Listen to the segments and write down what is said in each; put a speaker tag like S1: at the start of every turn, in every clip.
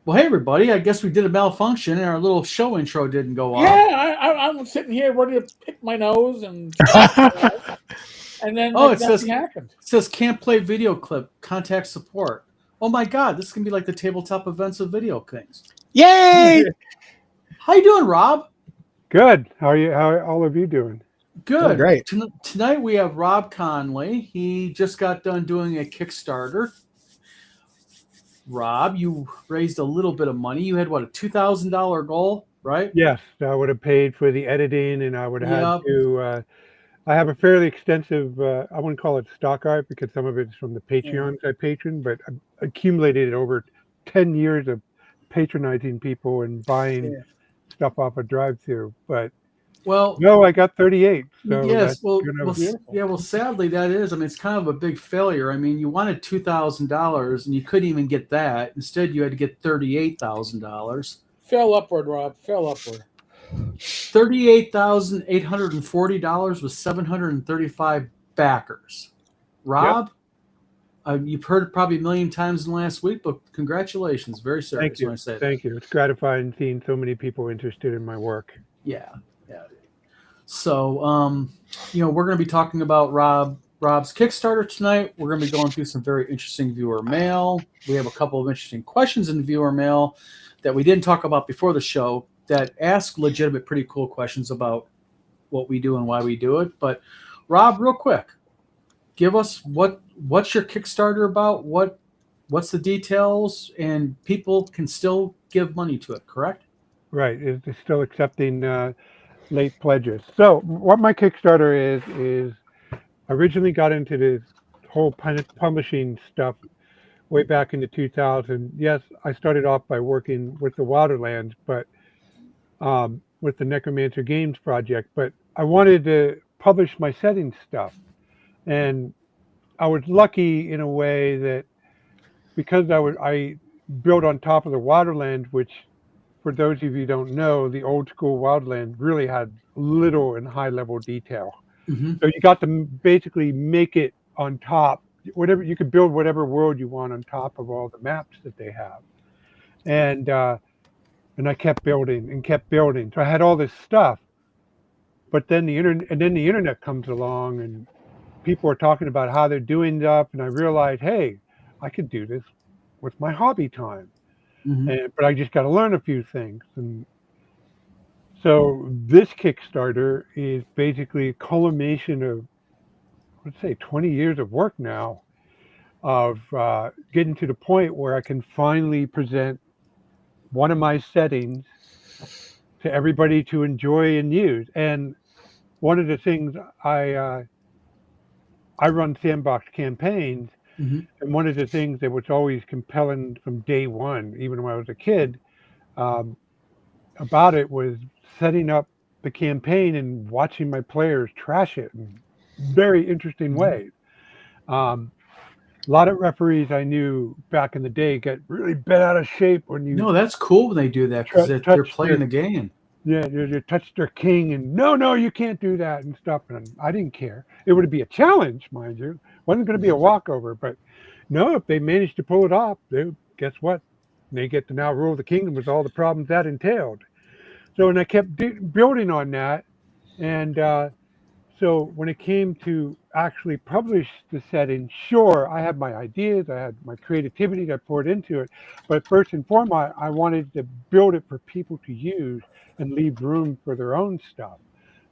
S1: Well, hey everybody! I guess we did a malfunction, and our little show intro didn't go
S2: Yeah,
S1: off.
S2: I'm sitting here ready to pick my nose and and then
S1: Oh,
S2: like
S1: it says
S2: nothing happened.
S1: can't play video clip. Contact support. Oh my God, this can be like the tabletop events of video things.
S3: Yay!
S1: How you doing, Rob?
S4: Good. How are you? How are all of you doing?
S3: Doing
S1: Good.
S3: great.
S1: Tonight we have Rob Conley. He just got done doing a Kickstarter. Rob, you raised a little bit of money. You had what, a $2,000 goal, right?
S4: Yes, I would have paid for the editing, and I would have had
S1: Yep.
S4: to. I have a fairly extensive. I wouldn't call it stock art because some of it's from the
S2: Yeah.
S4: Patreons I patron, but I accumulated it over 10 years of patronizing people and buying
S2: Yeah.
S4: stuff off a drive-through. But
S1: Well,
S4: no, I got 38, so that's
S1: yes, well,
S4: gonna.
S2: Beautiful.
S1: yeah, well, sadly, that is. I mean, it's kind of a big failure. I mean, you wanted $2,000 and you couldn't even get that. Instead, you had to get $38,000.
S2: Fell upward, Rob. Fell upward.
S1: $38,840 with 735 backers.
S4: Yep.
S1: Rob, you've heard it probably a million times in the last week, but congratulations. Very
S4: Thank
S1: serious when
S4: you.
S1: I say that.
S4: Thank you. It's gratifying seeing so many people interested in my work.
S1: Yeah, yeah. So, we're going to be talking about Rob's Kickstarter tonight. We're going to be going through some very interesting viewer mail. We have a couple of interesting questions in the viewer mail that we didn't talk about before the show that ask legitimate, pretty cool questions about what we do and why we do it. But Rob, real quick, give us what's your Kickstarter about? What's the details? And people can still give money to it, correct?
S4: Right. It's still accepting late pledges. So what my Kickstarter is I originally got into this whole publishing stuff way back in the 2000. Yes, I started off by working with the Wilderlands, but with the Necromancer Games project. But I wanted to publish my setting stuff, and I was lucky in a way that because I built on top of the Wilderlands, which for those of you who don't know, the old school Wildland really had little and high level detail.
S1: Mm-hmm.
S4: So you got to basically make it on top. Whatever you could build, whatever world you want on top of all the maps that they have, and I kept building and kept building. So I had all this stuff, but then the internet comes along, and people are talking about how they're doing stuff, and I realized, hey, I could do this with my hobby time,
S1: Mm-hmm.
S4: but I just got to learn a few things. And so this Kickstarter is basically a culmination of, let's say, 20 years of work now of getting to the point where I can finally present one of my settings to everybody to enjoy and use. And one of the things I run sandbox campaigns,
S1: Mm-hmm.
S4: and one of the things that was always compelling from day one, even when I was a kid, um, about it was setting up the campaign and watching my players trash it in very interesting
S1: Mm-hmm.
S4: ways. Um, a lot of referees I knew back in the day get really bent out of shape when you
S1: No, that's cool when they do that because they're
S4: touch
S1: playing
S4: their
S1: the game.
S4: you touch their king and no you can't do that and stuff, and I didn't care. It would be a challenge, mind you. It wasn't going to be a walkover, but no, if they managed to pull it off, they guess what? They get to now rule the kingdom with all the problems that entailed. So, and I kept building on that. And so when it came to actually publish the setting, sure, I had my ideas, I had my creativity that I poured into it. But first and foremost, I wanted to build it for people to use and leave room for their own stuff,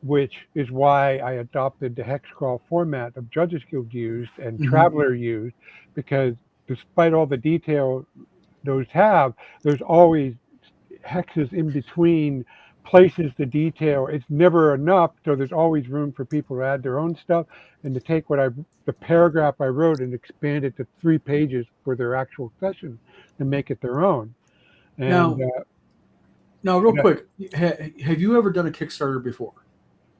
S4: which is why I adopted the hex crawl format of Judges Guild used and
S1: Mm-hmm.
S4: Traveler used, because despite all the detail those have, there's always hexes in between places the detail. It's never enough, so there's always room for people to add their own stuff and to take the paragraph I wrote and expand it to 3 pages for their actual session and make it their own. And
S1: Now, real
S4: yeah,
S1: quick, have you ever done a Kickstarter before?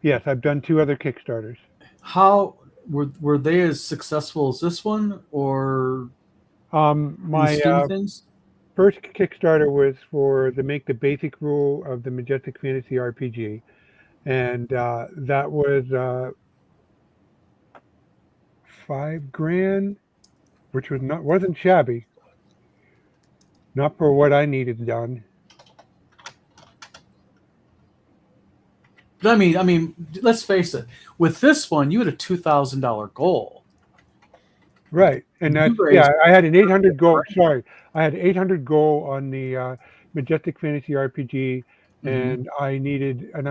S4: yes, I've done 2 other Kickstarters.
S1: How were they as successful as this one, or in the
S4: My
S1: scheme of things?
S4: first Kickstarter was for the make the basic rule of the Majestic Fantasy RPG, and that was 5 grand, which wasn't shabby. Not for what I needed done.
S1: But I mean, let's face it. With this one, you had a $2,000 goal.
S4: Right, and
S1: You
S4: that's
S1: raised
S4: I had an 800 goal. Sorry, I had 800 goal on the Majestic Fantasy RPG,
S1: Mhm.
S4: and I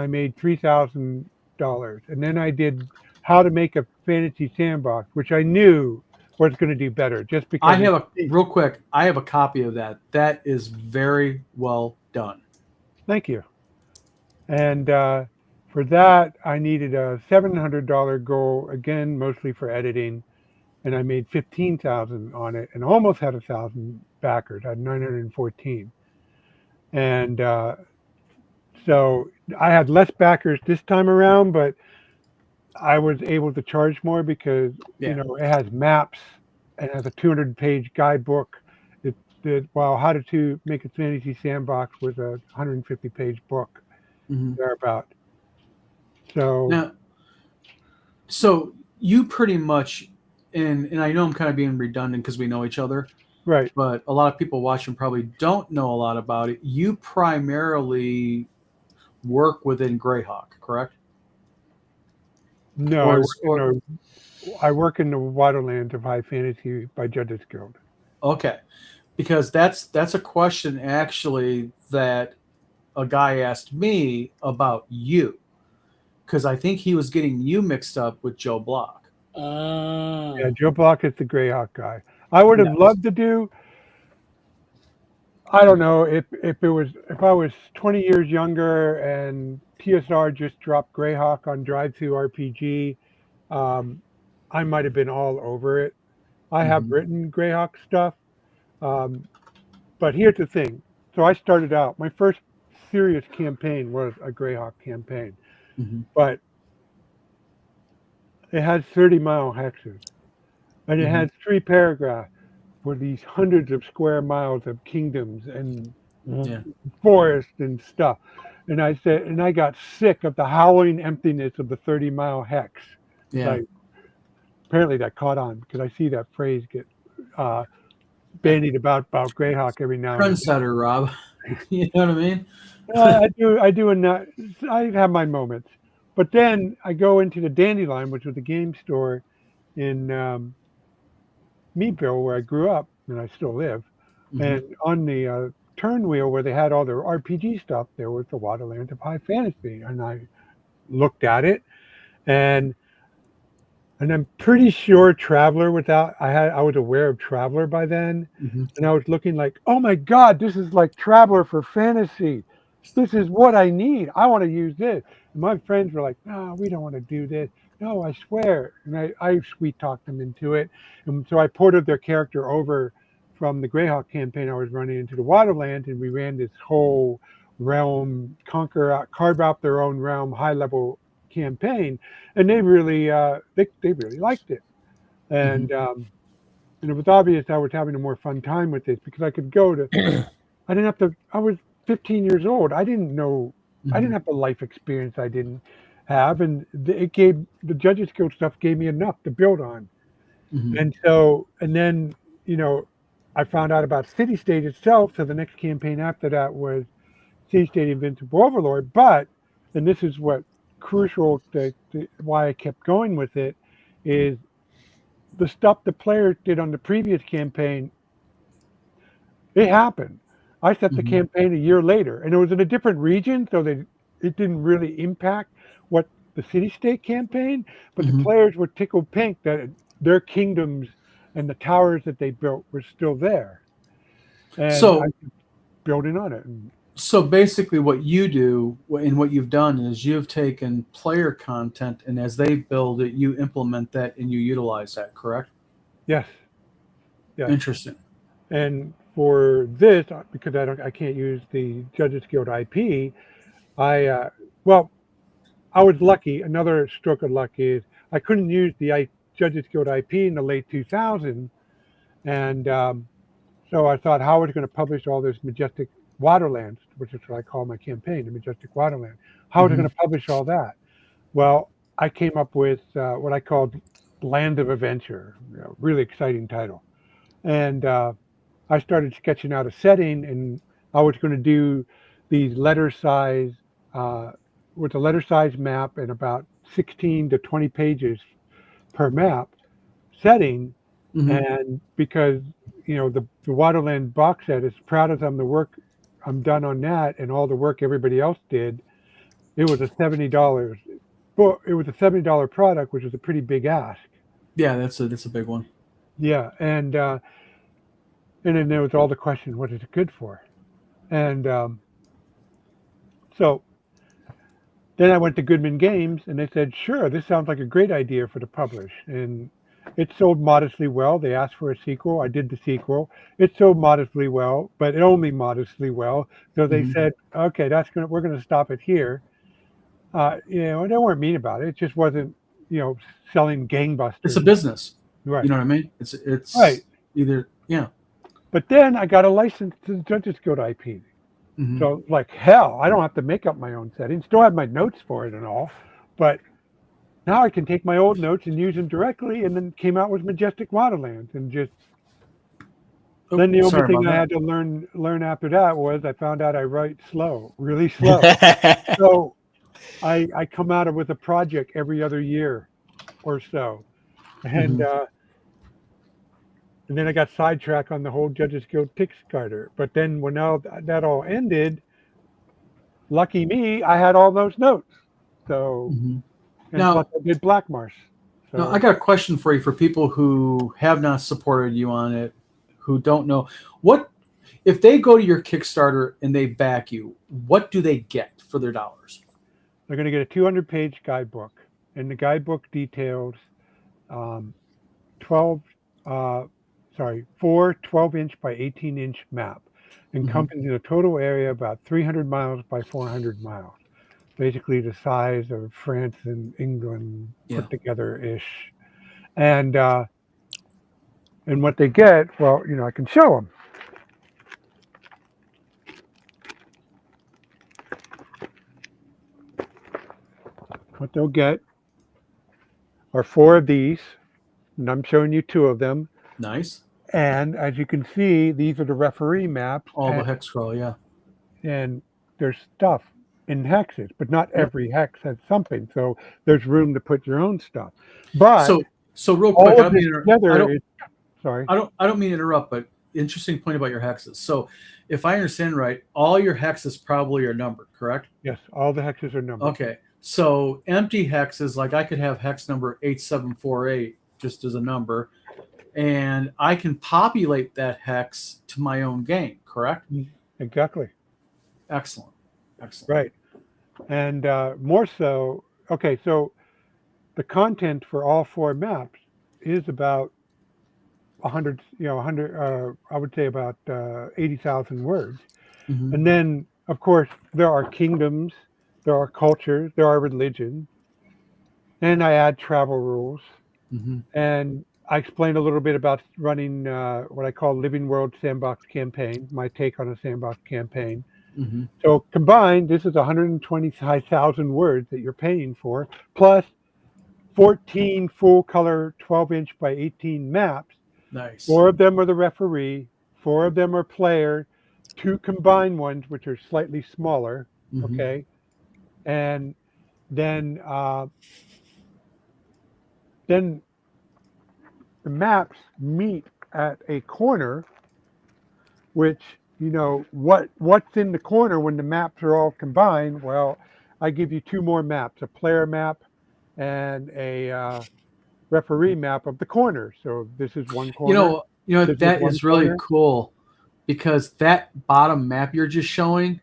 S4: made $3,000, and then I did how to make a fantasy sandbox, which I knew was going to do better, just
S1: I
S4: because
S1: have a real quick. I have a copy of that. That is very well done.
S4: Thank you. And for that, I needed a $700 goal again, mostly for editing, and I made 15,000 on it, and almost had 1,000 backers. I had 914, and so I had less backers this time around, but I was able to charge more because
S1: Yeah.
S4: it has maps and has a 200-page guidebook. While How to Make a Fantasy Sandbox was a 150-page book
S1: Mhm.
S4: thereabout. So
S1: Now, so you pretty much, and I know I'm kind of being redundant because we know each other,
S4: right.
S1: but a lot of people watching probably don't know a lot about it. You primarily work within Greyhawk, correct?
S4: No,
S1: Or is or
S4: I work in the Waterlands of High Fantasy by Judges Guild.
S1: okay, because that's a question actually that a guy asked me about you because I think he was getting you mixed up with Joe Block.
S4: Yeah, Joe Block is the Greyhawk guy. I would have
S1: Yes.
S4: loved to do. I don't know if I was 20 years younger and TSR just dropped Greyhawk on Drive Through RPG, um, I might have been all over it. I have
S1: Hmm.
S4: written Greyhawk stuff, um, but here's the thing. So I started out. My first serious campaign was a Greyhawk campaign,
S1: Hmm.
S4: but it has 30-mile hexes, and it
S1: Hmm.
S4: has 3 paragraphs for these hundreds of square miles of kingdoms and
S1: Yeah.
S4: forests and stuff. And I said, and I got sick of the howling emptiness of the 30-mile hex. Because
S1: Yeah.
S4: apparently that caught on because I see that phrase get uh, bandied about Greyhawk every now and again.
S1: Trendsetter, Rob. You know what I mean?
S4: I do, and I have my moments. But then I go into the Dandelion, which was a game store in Meadville, where I grew up and I still live.
S1: Hmm.
S4: And on the turn wheel where they had all their RPG stuff, there was the Waterlands of High Fantasy. And I looked at it, and I'm pretty sure Traveler without I was aware of Traveler by then,
S1: Hmm.
S4: and I was looking like, oh my God, this is like Traveler for fantasy. This is what I need. I want to use this. And my friends were like, no, we don't want to do this. No, I swear. And I sweet talked them into it. And so I ported their character over from the Greyhawk campaign I was running into the Waterland, and we ran this whole realm, carve out their own realm, high level campaign. And they really, they really liked it.
S1: Hmm.
S4: And it was obvious I was having a more fun time with this because I could go to I didn't have to. I was 15 years old. I didn't know. I
S1: Hmm.
S4: didn't have the life experience I didn't have, and it gave the Judges Guild stuff gave me enough to build on.
S1: Hmm.
S4: And so, and then I found out about City State itself. So the next campaign after that was City State Invincible Overlord. But, and this is what crucial to why I kept going with it, is the stuff the players did on the previous campaign. It happened. I set the
S1: Hmm.
S4: campaign a year later, and it was in a different region, so it didn't really impact what the city-state campaign. But the
S1: Hmm.
S4: players were tickled pink that their kingdoms and the towers that they built were still there, and I
S1: So,
S4: kept building on it. And
S1: so basically, what you do and what you've done is you've taken player content, and as they build it, you implement that and you utilize that. Correct?
S4: yes, yes,
S1: Interesting.
S4: and for this, because I can't use the Judges Guild IP. I well, I was lucky. Another stroke of luck is I couldn't use the Judges Guild IP in the late 2000s, and so I thought, how was I going to publish all this Majestic Waterlands, which is what I call my campaign, the Majestic Waterland? How was I
S1: Hmm.
S4: going to publish all that? Well, I came up with what I called Land of Adventure, really exciting title, and I started sketching out a setting, and I was going to do these letter size with a letter size map and about 16 to 20 pages per map setting.
S1: Mhm.
S4: And because the Waterland box set, as proud as I'm the work I'm done on that and all the work everybody else did, it was a $70. Well, it was a $70 product, which is a pretty big ask.
S1: Yeah, that's a big one.
S4: Yeah, and then there was all the question, what is it good for? And so then I went to Goodman Games, and they said, sure, this sounds like a great idea for to publish. And it sold modestly well. They asked for a sequel. I did the sequel. It sold modestly well, but only modestly well. So they
S1: Mhm.
S4: said, okay, we're gonna stop it here. And they weren't mean about it. It just wasn't, selling
S1: It's a
S4: gangbusters.
S1: business. You
S4: Right.
S1: know what I mean? It's
S4: Right.
S1: either yeah.
S4: But then I got a license to the Judges Guild IP.
S1: Mhm.
S4: So like hell, I don't have to make up my own settings. Still have my notes for it and all, but now I can take my old notes and use them directly, and then came out with Majestic Waterlands. And just
S1: Oh,
S4: then the only
S1: sorry
S4: thing
S1: about
S4: I
S1: that.
S4: had to learn after that was I found out I write slow, really slow. So I come out with a project every other year or so, and
S1: Mhm.
S4: uh, and then I got sidetracked on the whole Judges Guild Kickstarter. But then when all that all ended, lucky me, I had all those notes. So,
S1: Mhm.
S4: and plus
S1: Now,
S4: I did Black Marsh.
S1: now, I
S4: So
S1: got a question for you for people who have not supported you on it, who don't know what if they go to your Kickstarter and they back you, what do they get for their dollars?
S4: they're going to get a 200-page guidebook, and the guidebook details um, 12, uh, four 12-inch by 18-inch map,
S1: Mhm.
S4: encompassing a total area about 300 miles by 400 miles. Basically, the size of France and England
S1: Yeah.
S4: put together ish. And what they get, well, I can show them. What they'll get are four of these, and I'm showing you two of them.
S1: Nice.
S4: And as you can see, these are the referee maps,
S1: All the hex scroll, yeah.
S4: and there's stuff in hexes, but not
S1: Yep.
S4: every hex has something. So there's room to put your own stuff. But
S1: So real quick,
S4: all of this together is, sorry,
S1: I don't mean to interrupt, but interesting point about your hexes. So if I understand right, all your hexes probably are numbered, correct?
S4: yes, all the hexes are numbered.
S1: Okay. So empty hexes, like I could have hex number 8748 just as a number, and I can populate that hex to my own game, correct?
S4: Exactly.
S1: Excellent. Excellent.
S4: Right. And more so, okay, so the content for all four maps is about 100, 100, I would say about 80,000 words.
S1: Mhm.
S4: And then, of course, there are kingdoms, there are cultures, there are religions, and I add travel rules.
S1: Mhm.
S4: And I explained a little bit about running what I call Living World Sandbox Campaign, my take on a sandbox campaign.
S1: Mhm.
S4: So combined, this is 125,000 words that you're paying for, plus 14 full color 12-inch by 18 maps.
S1: Nice.
S4: 4 of them are the referee, 4 of them are player, 2 combined ones, which are slightly smaller,
S1: Mhm.
S4: okay? And then then the maps meet at a corner, which what's in the corner when the maps are all combined. Well, I give you 2 more maps, a player map and a referee map of the corner. So this is one corner, this is
S1: That
S4: one
S1: is really
S4: corner.
S1: cool because that bottom map you're just showing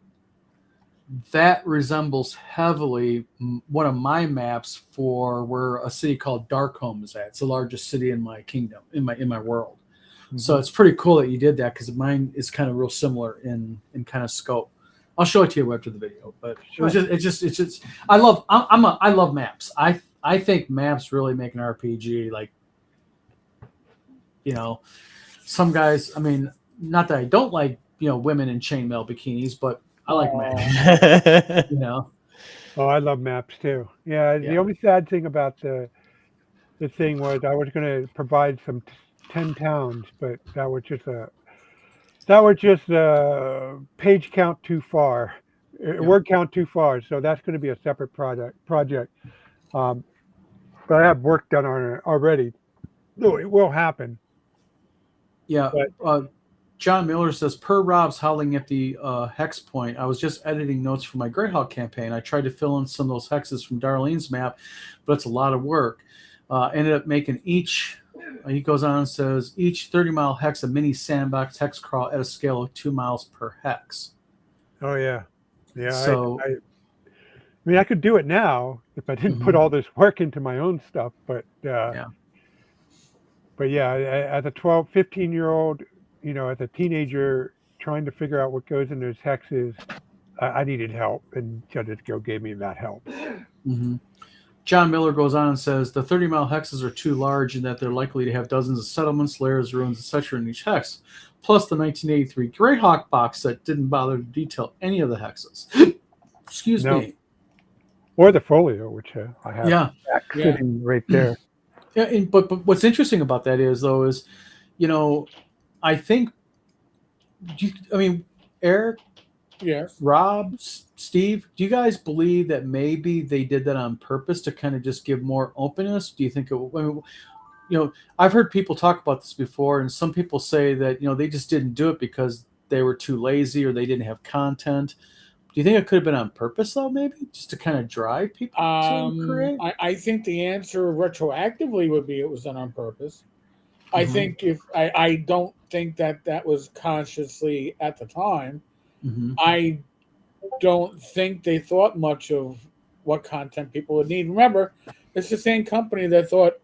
S1: that resembles heavily one of my maps for where a city called Darkholme is at. It's the largest city in my kingdom, in my world. So it's pretty cool that you did that because mine is kind of real similar in kind of scope. I'll show it to you after the video, but
S4: Sure.
S1: it's just I love maps. I think maps really make an RPG like some guys. I mean, not that I don't like women in chainmail bikinis, but I like maps.
S4: Oh, I love maps too. Yeah, the
S1: Yeah.
S4: only sad thing about the thing was I was going to provide some 10 towns, but that was just That was just page count too far, word count too far. So that's going to be a separate project. Um, but I have work done on it already. No, it will happen.
S1: Yeah.
S4: But
S1: John Miller says, per Rob's howling at the hex point, I was just editing notes for my Greyhawk campaign. I tried to fill in some of those hexes from Darlene's map, but it's a lot of work. Ended up making each, he goes on and says, each 30-mile hex a mini sandbox hex crawl at a scale of 2 miles per hex.
S4: oh yeah, yeah.
S1: So,
S4: I mean, I could do it now if I didn't put all this work into my own stuff. But
S1: yeah.
S4: But yeah, as a 12, 15-year-old, as a teenager trying to figure out what goes in those hexes, I needed help, and Judges Guild gave me that help.
S1: Mm-hmm. John Miller goes on and says, the 30-mile hexes are too large in that they're likely to have dozens of settlements, lairs, ruins, etc. in each hex. Plus, the 1983 Greyhawk box set didn't bother to detail any of the hexes. Excuse me.
S4: Or the folio, which I have sitting right there.
S1: Yeah, but what's interesting about that is, I think, Eric,
S2: yes,
S1: Rob, Steve, do you guys believe that maybe they did that on purpose to kind of just give more openness? Do you think I've heard people talk about this before, and some people say that, they just didn't do it because they were too lazy or they didn't have content. Do you think it could have been on purpose, though, maybe? Just to kind of drive people to create?
S2: I think the answer retroactively would be it was done on purpose. I think I don't think that was consciously at the time. I don't think they thought much of what content people would need. Remember, it's the same company that thought,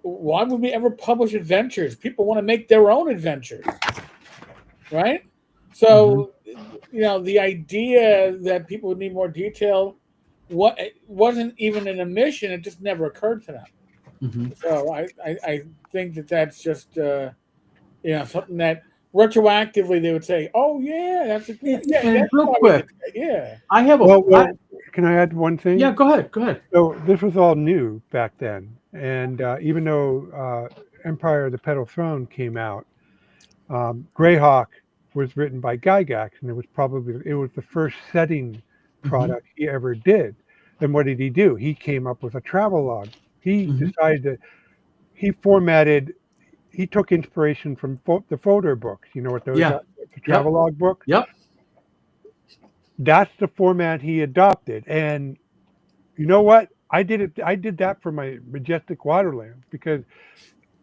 S2: why would we ever publish adventures? People want to make their own adventures, right? So, the idea that people would need more detail wasn't even an omission. It just never occurred to them. So I think that's just something that retroactively they would say, oh yeah, that's
S1: real quick. I have
S4: can I add one thing?
S1: Yeah, go ahead.
S4: So this was all new back then, and even though Empire of the Petal Throne came out, Greyhawk was written by Gygax, and it was the first setting product he ever did. And what did he do? He came up with a travelogue. He decided he took inspiration from the folder books. You know what those are? The travelogue book?
S1: Yep.
S4: That's the format he adopted. And you know what? I did that for my Majestic Waterland, because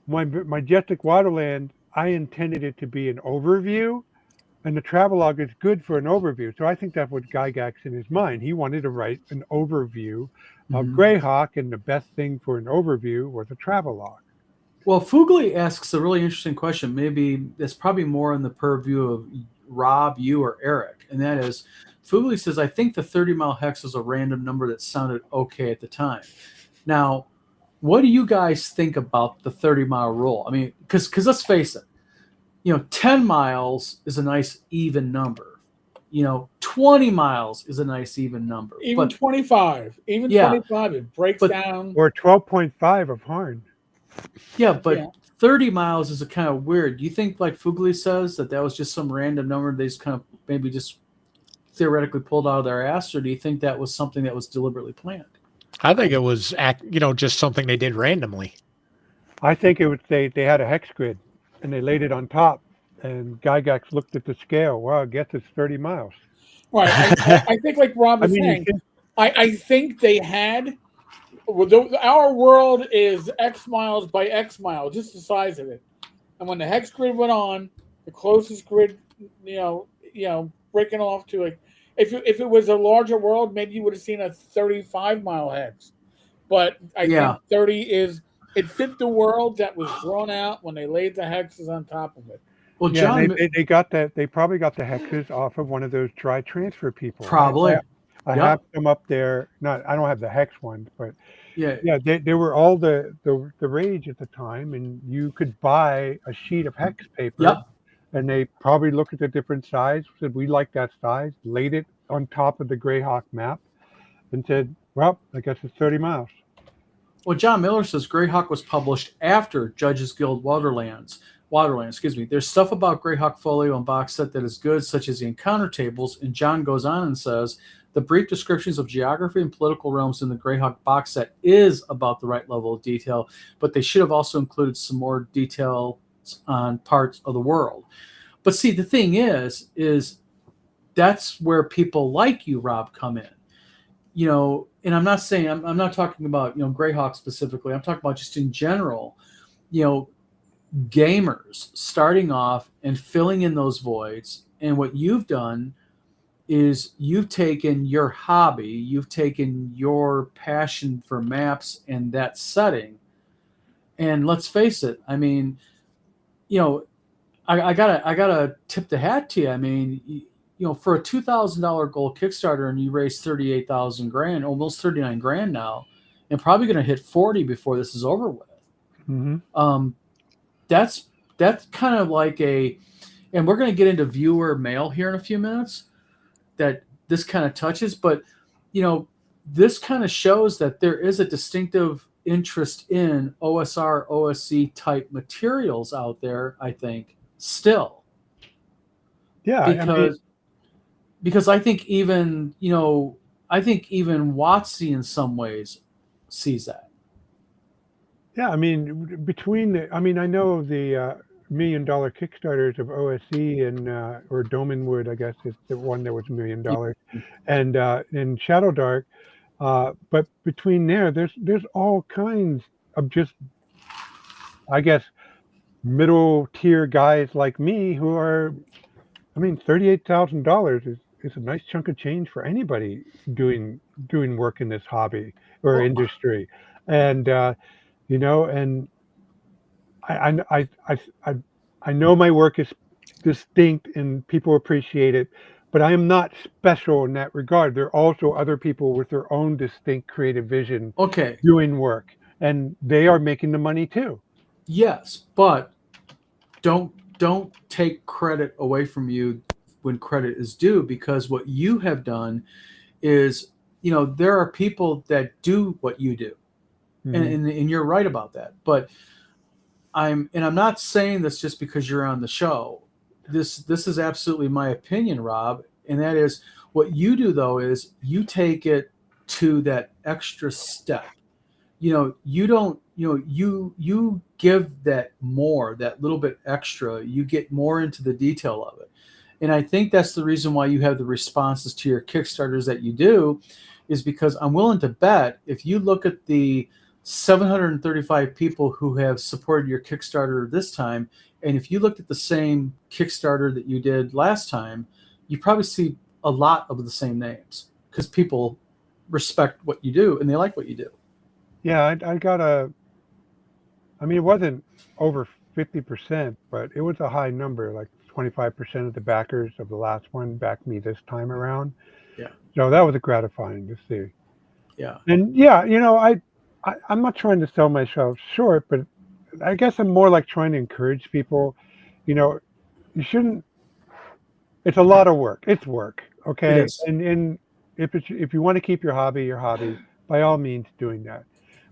S4: my Majestic Waterland, I intended it to be an overview, and the travelogue is good for an overview. So I think that's what Gygax in his mind. He wanted to write an overview of Greyhawk, and the best thing for an overview was a travelogue.
S1: Well, Fugly asks a really interesting question. Maybe it's probably more in the purview of Rob, you, or Eric. And that is, Fugly says, I think the 30-mile hex was a random number that sounded okay at the time. Now, what do you guys think about the 30-mile rule? I mean, because let's face it, 10 miles is a nice even number. 20 miles is a nice even number.
S2: Even 25. 25, it breaks down.
S4: Or 12.5 of Harn.
S1: Yeah, but 30 miles is a kind of weird. Do you think, like Fugly says, that was just some random number they just kind of maybe just theoretically pulled out of their ass, or do you think that was something that was deliberately planned?
S3: I think it was, just something they did randomly.
S4: I think it was they had a hex grid, and they laid it on top, and Gygax looked at the scale. Well, I guess it's 30 miles.
S2: Right. I think, like Rob was saying, I think they had. Our world is X miles by X miles, just the size of it. And when the hex grid went on, the closest grid, breaking off to if it was a larger world, maybe you would have seen a 35-mile hex. But I think 30 it fit the world that was drawn out when they laid the hexes on top of it.
S1: Well, John,
S4: they got that. They probably got the hexes off of one of those dry transfer people.
S1: Probably.
S4: I have them up there. I don't have the hex ones, but they were all the rage at the time, and you could buy a sheet of hex paper, and they probably looked at the different size, said we like that size, laid it on top of the Greyhawk map, and said, well, I guess it's 30 miles.
S1: Well, John Miller says Greyhawk was published after Judges Guild Waterlands. Waterland, excuse me. There's stuff about Greyhawk Folio and box set that is good, such as the encounter tables. And John goes on and says, the brief descriptions of geography and political realms in the Greyhawk box set is about the right level of detail, but they should have also included some more detail on parts of the world. But see, the thing is that's where people like you, Rob, come in. And I'm not saying, I'm not talking about, Greyhawk specifically. I'm talking about just in general, gamers starting off and filling in those voids. And what you've done is you've taken your hobby, you've taken your passion for maps and that setting. And let's face it, I mean, I gotta tip the hat to you. I mean, for a $2,000 goal Kickstarter and you raise 38,000 grand, almost 39 grand now, and probably going to hit 40 before this is over with.
S4: Mm-hmm.
S1: That's kind of like and we're going to get into viewer mail here in a few minutes that this kind of touches, but this kind of shows that there is a distinctive interest in OSR, OSC type materials out there, I think, still.
S4: Yeah,
S1: Because I think even WotC in some ways sees that.
S4: Yeah, I mean, I know the $1 million Kickstarters of OSC and or Domanwood, I guess, is the one that was $1 million, and in Shadow Dark. But between there's all kinds of just, I guess, middle tier guys like me who are, $38,000 is a nice chunk of change for anybody doing work in this hobby or industry, and and I know my work is distinct and people appreciate it, but I am not special in that regard. There are also other people with their own distinct creative vision doing work, and they are making the money too.
S1: Yes, but don't take credit away from you when credit is due, because what you have done is, there are people that do what you do. Mm-hmm. And you're right about that. But I'm not saying this just because you're on the show. This is absolutely my opinion, Rob, and that is what you do though is you take it to that extra step. You don't, you give that more, that little bit extra, you get more into the detail of it. And I think that's the reason why you have the responses to your Kickstarters that you do, is because I'm willing to bet if you look at the 735 people who have supported your Kickstarter this time, and if you looked at the same Kickstarter that you did last time, you probably see a lot of the same names because people respect what you do and they like what you do.
S4: Yeah, I got it wasn't over 50%, but it was a high number, like 25% of the backers of the last one backed me this time around.
S1: Yeah.
S4: So that was gratifying to see.
S1: Yeah.
S4: And yeah, I'm not trying to sell myself short, but I guess I'm more like trying to encourage people. You shouldn't. It's a lot of work. It's work, okay?
S1: It is.
S4: And if you want to keep your hobby, by all means doing that.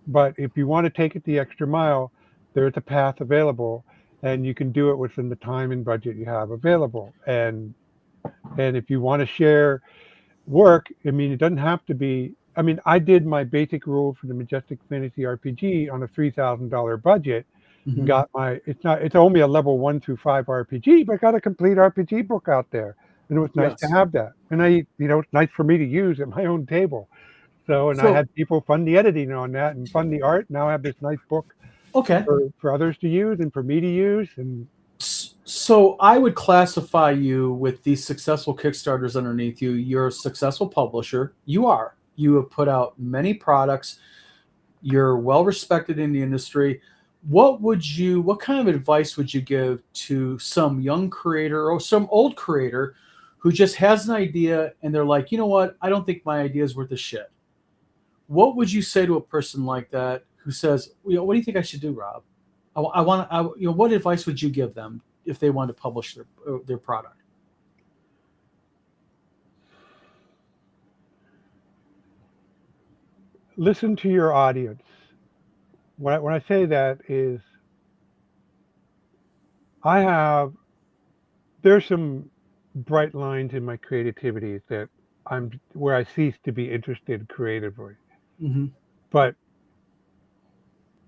S4: But if you want to take it the extra mile, there's a path available, and you can do it within the time and budget you have available. And if you want to share work, it doesn't have to be. I did my basic rule for the Majestic Fantasy RPG on a $3,000 budget, and got it's only a level 1 through 5 RPG, but I got a complete RPG book out there, and it was nice to have that. And it's nice for me to use at my own table. So I had people fund the editing on that and fund the art. Now I have this nice book, for others to use and for me to use. And
S1: so I would classify you with these successful Kickstarters underneath you. You're a successful publisher. You are. You have put out many products. You're well respected in the industry. What kind of advice would you give to some young creator or some old creator who just has an idea and they're like, you know what? I don't think my idea is worth a shit. What would you say to a person like that who says, what do you think I should do, Rob? What advice would you give them if they want to publish their product?
S4: Listen to your audience. When I say that is, there's some bright lines in my creativity that where I cease to be interested creatively.
S1: Mm-hmm.
S4: But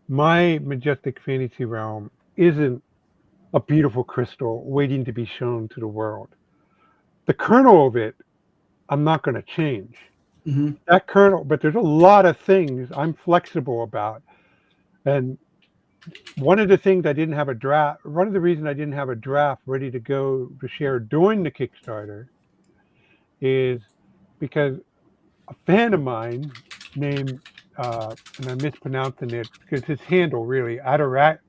S4: my majestic fantasy realm isn't a beautiful crystal waiting to be shown to the world. The kernel of it, I'm not going to change.
S1: Mm-hmm.
S4: That kernel, but there's a lot of things I'm flexible about. And one of the reasons I didn't have a draft ready to go to share during the Kickstarter is because a fan of mine named, and I'm mispronouncing it because his handle really, Atornark,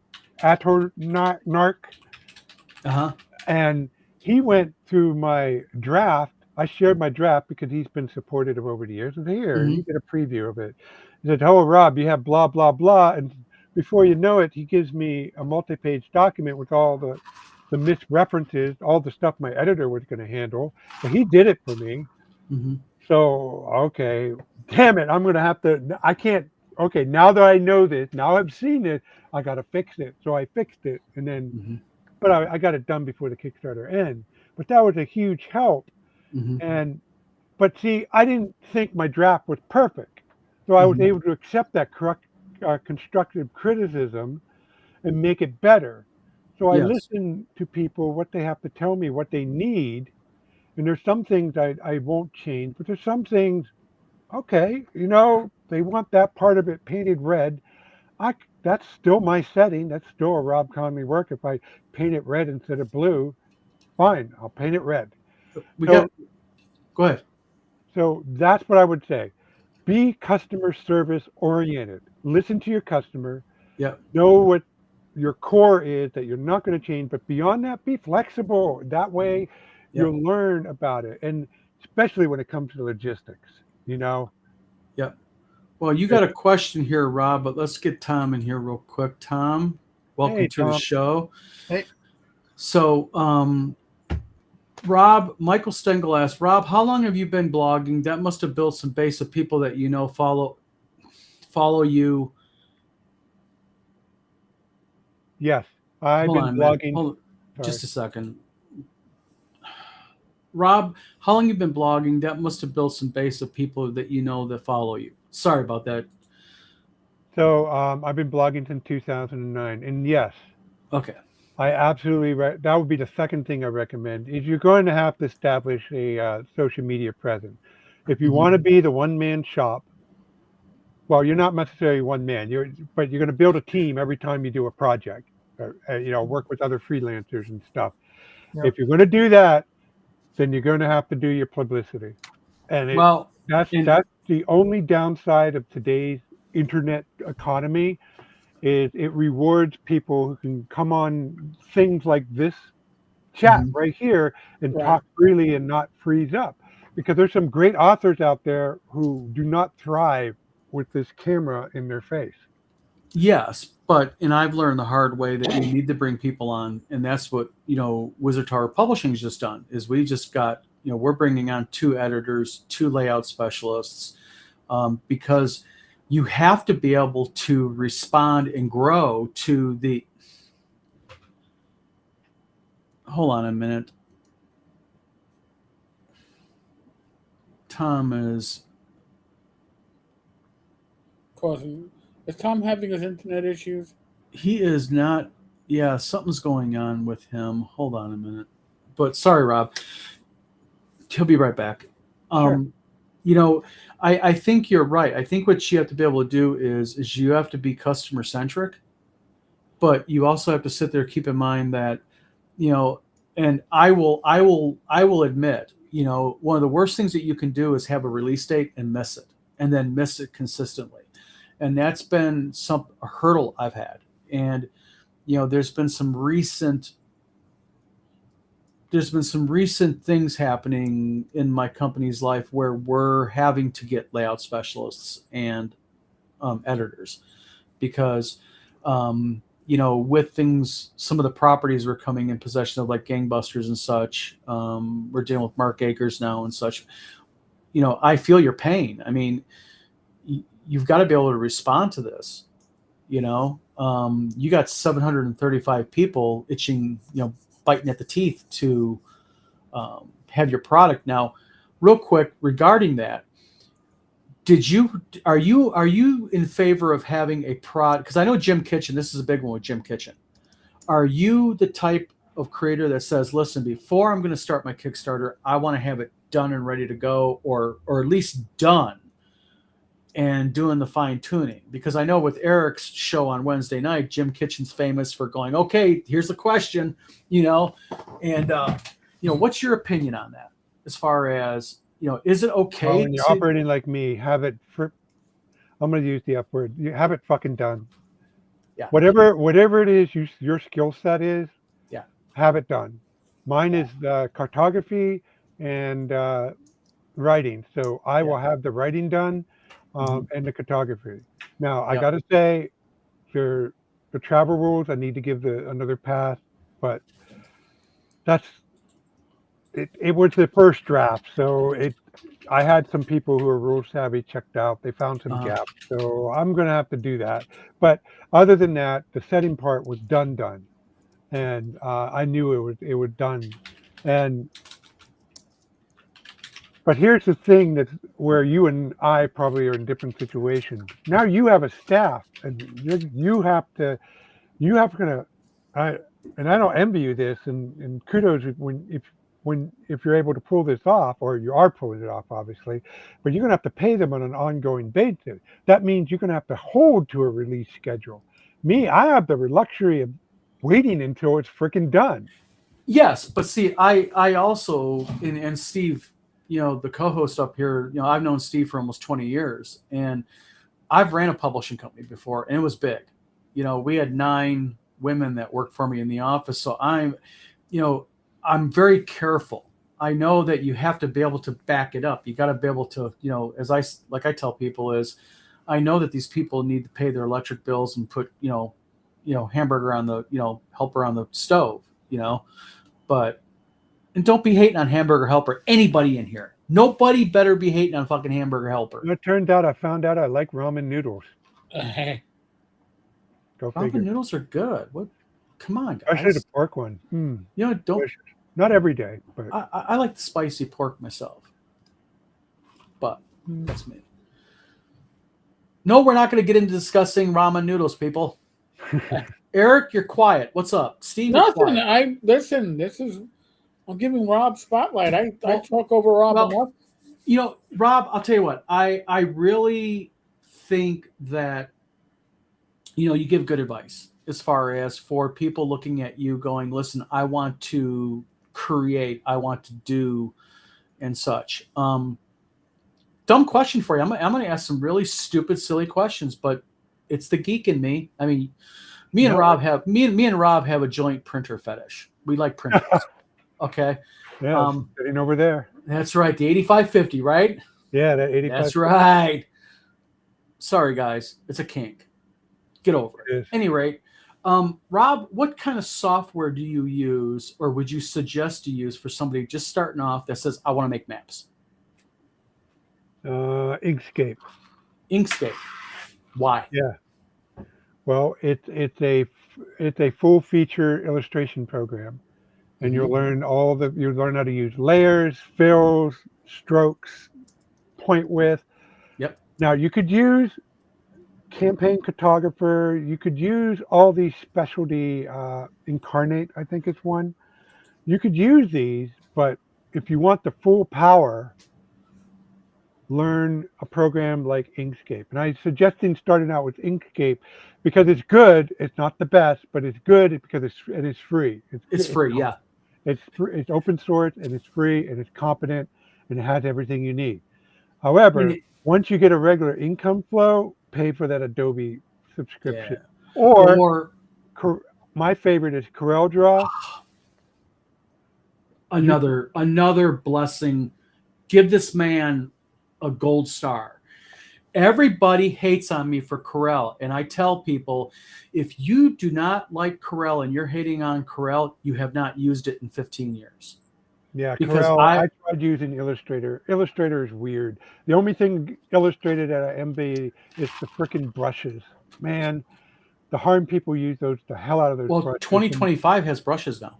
S1: Uh-huh.
S4: and he went through my draft. I shared my draft because he's been supportive over the years. And here,
S1: Mm-hmm.
S4: you get a preview of it. He said, "Oh, Rob, you have blah blah blah," and before you know it, he gives me a multi-page document with all the misreferences, all the stuff my editor was going to handle. But he did it for me.
S1: Mm-hmm.
S4: So okay, damn it, I'm going to have to. I can't. Okay, now that I know this, now I've seen it, I got to fix it. So I fixed it, and then
S1: Mm-hmm.
S4: but I got it done before the Kickstarter end. But that was a huge help.
S1: Mm-hmm.
S4: And but see, I didn't think my draft was perfect, so I was
S1: Mm-hmm.
S4: able to accept that constructive criticism and make it better. So I
S1: Yes.
S4: listen to people what they have to tell me, what they need, and there's some things I won't change, but there's some things. Okay, they want that part of it painted red. That's still my setting. That's still a Rob Conley work. If I paint it red instead of blue, fine, I'll paint it red.
S1: We got.
S4: So
S1: Go ahead.
S4: so that's what I would say. Be customer service oriented. Listen to your customer.
S1: Yeah.
S4: Know what your core is that you're not going to change, but beyond that, be flexible. That way
S1: Yeah.
S4: you'll learn about it. And especially when it comes to logistics, you know.
S1: Yeah. Well, you got a question here, Rob, but let's get Tom in here real quick. Tom, welcome
S4: Hey,
S1: to the
S4: Tom.
S1: show.
S3: Hey.
S1: So, Rob, Michael Stengel asked, Rob, how long have you been blogging? That must have built some base of people that follow you.
S4: Yes, I've
S1: Hold
S4: been
S1: on, man.
S4: blogging.
S1: Hold
S4: Sorry.
S1: just a second. Rob, how long you been blogging? That must have built some base of people that that follow you. Sorry about that.
S4: So I've been blogging since 2009, and yes,
S1: Okay.
S4: I absolutely that would be the second thing I recommend is you're going to have to establish a social media presence. If you want to be the one-man shop, well, you're not necessarily one man. But you're going to build a team every time you do a project. Work with other freelancers and stuff.
S3: Yep.
S4: If you're going to do that, then you're going to have to do your publicity, and
S1: Well,
S4: that's
S1: and
S4: the only downside of today's internet economy is it rewards people who can come on things like this chat
S1: Mhm.
S4: right here and
S2: Right.
S4: talk freely and not freeze up. Because there's some great authors out there who do not thrive with this camera in their face.
S1: Yes, and I've learned the hard way that you need to bring people on, and that's what Wizard Tower Publishing's just done. Is we just got we're bringing on 2 editors, 2 layout specialists, because you have to be able to respond and grow to the. Hold on a minute. Tom is.
S2: Is Tom having his internet issues?
S1: He is not. Yeah, something's going on with him. Hold on a minute. But sorry, Rob. He'll be right back.
S4: Sure.
S1: I think you're right. I think what you have to be able to do is you have to be customer centric, but you also have to sit there, keep in mind that, and I will admit, one of the worst things that you can do is have a release date and miss it, and then miss it consistently. And that's been a hurdle I've had. And, there's been some recent things happening in my company's life where we're having to get layout specialists and editors because with things, some of the properties we're coming in possession of, like gangbusters and such, we're dealing with Mark Akers now and such. I feel your pain. I mean, you've got to be able to respond to this, You got 735 people itching, biting at the teeth to have your product. Now, real quick regarding that, are you in favor of having a product? Because I know Jim Kitchen, this is a big one with Jim Kitchen. Are you the type of creator that says, listen, before I'm going to start my Kickstarter, I want to have it done and ready to go, or at least done and doing the fine tuning? Because I know with Eric's show on Wednesday night, Jim Kitchen's famous for going, okay, here's the question, and what's your opinion on that? As far as, is it okay?
S4: When you're operating like me, have it I'm going to use the F word. You have it fucking done.
S1: Yeah.
S4: Whatever it is your skill set is,
S1: yeah,
S4: have it done. Mine is cartography and writing. So I will have the writing done and the cartography. Now, I got to say, the travel rules, I need to give another pass, but it was the first draft. So I had some people who are rule savvy checked out. They found some gaps. So I'm going to have to do that. But other than that, the setting part was done. And I knew it was done. But here's the thing that's where you and I probably are in different situations. Now you have a staff, and you have to, and I don't envy you this, and kudos if you're able to pull this off, or you are pulling it off, obviously, but you're gonna have to pay them on an ongoing basis. That means you're gonna have to hold to a release schedule. Me, I have the luxury of waiting until it's freaking done.
S1: Yes, but see, I also, and Steve, the co-host up here, I've known Steve for almost 20 years, and I've ran a publishing company before, and it was big. We had 9 women that worked for me in the office. So I'm very careful. I know that you have to be able to back it up. You got to be able to, as I tell people is, I know that these people need to pay their electric bills and put, hamburger on the, helper on the stove, and don't be hating on Hamburger Helper. Anybody in here, nobody better be hating on fucking Hamburger Helper.
S4: It turned out I found out I like ramen noodles. Go
S1: Ramen
S4: figure.
S1: noodles are good. What? Come on, guys.
S4: Especially the pork one.
S1: Don't.
S4: Delicious. Not every day, but
S1: I like the spicy pork myself. But that's me. No, we're not going to get into discussing ramen noodles, people. Eric, you're quiet. What's up, Steve?
S2: Nothing. Listen. This is. I'm giving Rob spotlight. I talk over Rob enough.
S1: Rob, I'll tell you what. I really think that you give good advice as far as for people looking at you going, listen, I want to create, I want to do, and such. Dumb question for you. I'm going to ask some really stupid, silly questions, but it's the geek in me. I mean, me and Rob have a joint printer fetish. We like printers. Okay.
S4: Yeah, sitting over there.
S1: That's right. The 8550, right?
S4: Yeah, that 85.
S1: That's right. Sorry, guys. It's a kink. Get over it. At any rate, Rob, what kind of software do you use, or would you suggest to use for somebody just starting off that says, I want to make maps?
S4: Inkscape.
S1: Inkscape. Why?
S4: Yeah. Well, it's a full feature illustration program, and you'll learn how to use layers, fills, strokes, point width.
S1: Yep.
S4: Now you could use Campaign Cartographer. You could use all these specialty Incarnate, I think it's one. You could use these, but if you want the full power, learn a program like Inkscape. And I'm suggesting starting out with Inkscape because it's good. It's not the best, but it's good because it is free.
S1: It's free, yeah.
S4: It's open source, and it's free, and it's competent, and it has everything you need. However, once you get a regular income flow, pay for that Adobe subscription. Yeah. Or my favorite is CorelDRAW.
S1: Another blessing. Give this man a gold star. Everybody hates on me for Corel, and I tell people, if you do not like Corel and you're hating on Corel, you have not used it in 15 years.
S4: Yeah, because I tried using Illustrator. Illustrator is weird. The only thing illustrated at MB is the freaking brushes. Man, the harm people use the hell out of those
S1: Well,
S4: brushes.
S1: 2025 has brushes now.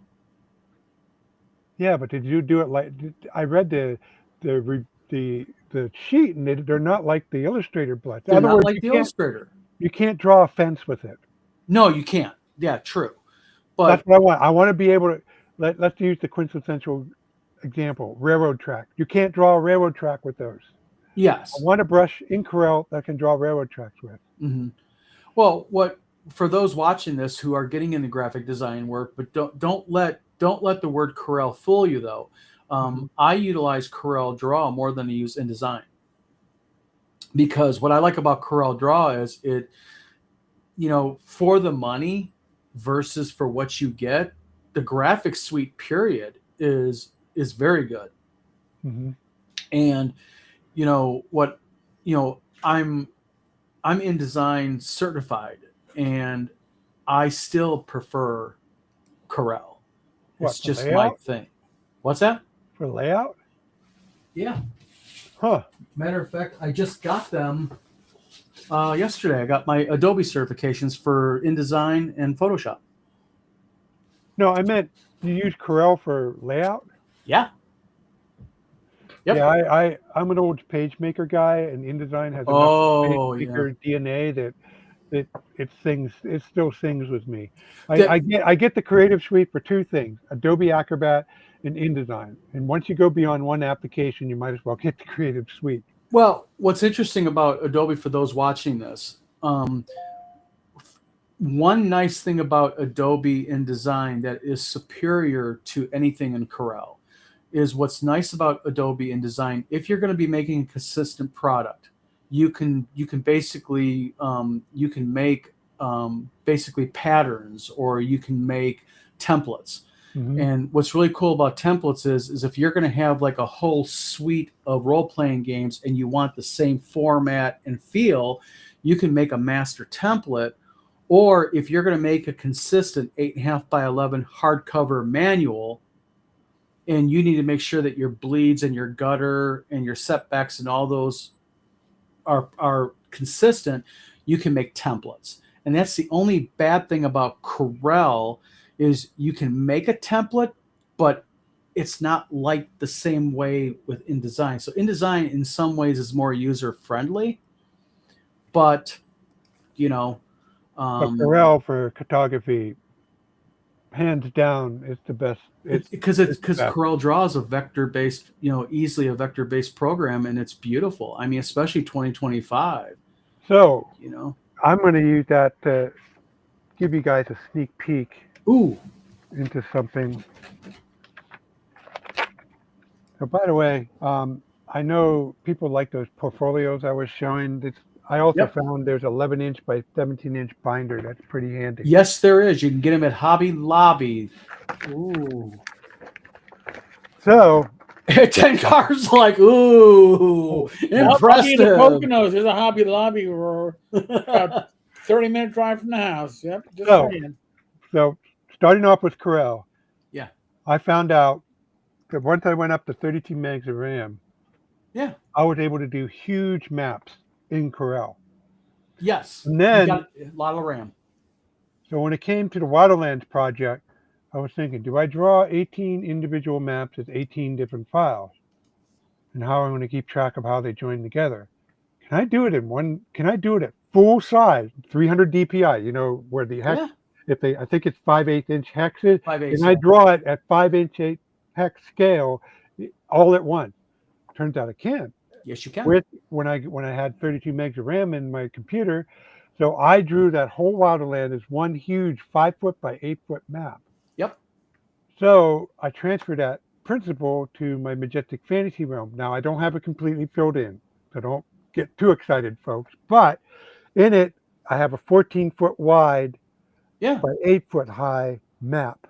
S4: Yeah, but did you do it like I read the sheet, and they're not like the Illustrator brush. In
S1: They're
S4: other
S1: not
S4: words,
S1: like the Illustrator.
S4: you can't draw a fence with it.
S1: No, you can't. Yeah, true. But
S4: That's what I want. I want to be able to let's use the quintessential example, railroad track. You can't draw a railroad track with those.
S1: yes.
S4: I want a brush in Corel that I can draw railroad tracks with.
S1: Mm-hmm. Well, for those watching this who are getting into graphic design work, but don't let the word Corel fool you though. I utilize Corel Draw more than I use InDesign, because what I like about Corel Draw is it, for the money versus for what you get, the graphic suite period is very good.
S4: Mm-hmm.
S1: And I'm InDesign certified, and I still prefer Corel. It's just my thing. What's that?
S4: For layout?
S1: Yeah.
S4: Huh.
S1: Matter of fact, I just got them yesterday. I got my Adobe certifications for InDesign and Photoshop.
S4: No, I meant you use Corel for layout?
S1: Yeah. Yep.
S4: Yeah, I'm an old PageMaker guy, and InDesign has enough PageMaker DNA that it still sings with me. I get the Creative Suite for two things: Adobe Acrobat and InDesign. And once you go beyond one application, you might as well get the Creative Suite.
S1: Well, what's interesting about Adobe, for those watching this, one nice thing about Adobe InDesign that is superior to anything in Corel is what's nice about Adobe InDesign. If you're going to be making a consistent product, you can basically you can make basically patterns, or you can make templates.
S4: Mm-hmm.
S1: And what's really cool about templates is if you're going to have like a whole suite of role-playing games and you want the same format and feel, you can make a master template. Or if you're going to make a consistent 8.5 by 11 hardcover manual, and you need to make sure that your bleeds and your gutter and your setbacks and all those are consistent, you can make templates. And that's the only bad thing about Corel, is you can make a template, but it's not like the same way with InDesign. So InDesign in some ways is more user friendly, but
S4: but Corel for cartography, hands down, is the best.
S1: Because Corel Draw is a vector-based, easily a vector-based program, and it's beautiful. I mean, especially 2025.
S4: So,
S1: I'm
S4: going to use that to give you guys a sneak peek into something. So, by the way, I know people like those portfolios I was showing. I also found there's 11-inch by 17-inch binder. That's pretty handy.
S1: Yes, there is. You can get them at Hobby Lobby. Ooh.
S4: So
S1: 10 cars like, ooh, impressive.
S2: The Poconos, there's a Hobby Lobby, about 30-minute drive from the house. Yep. Just saying.
S4: So starting off with Corel,
S1: yeah,
S4: I found out that once I went up to 32 megs of RAM, I was able to do huge maps in Corel.
S1: Yes.
S4: And then
S1: you got a lot of RAM.
S4: So when it came to the Wildlands project, I was thinking, do I draw 18 individual maps as 18 different files? And how am I going to keep track of how they join together? Can I do it can I do it at full size, 300 DPI, where the hex, I think it's 5/8 inch hexes, and I draw it at 5/8 hex scale all at once. Turns out I can.
S1: Yes, you can.
S4: When I had 32 megs of RAM in my computer, so I drew that whole Wildland as one huge 5-foot by 8-foot map.
S1: Yep.
S4: So I transferred that principle to my Majestic Fantasy realm. Now I don't have it completely filled in, so don't get too excited, folks. But in it, I have a 14-foot wide by 8-foot high map,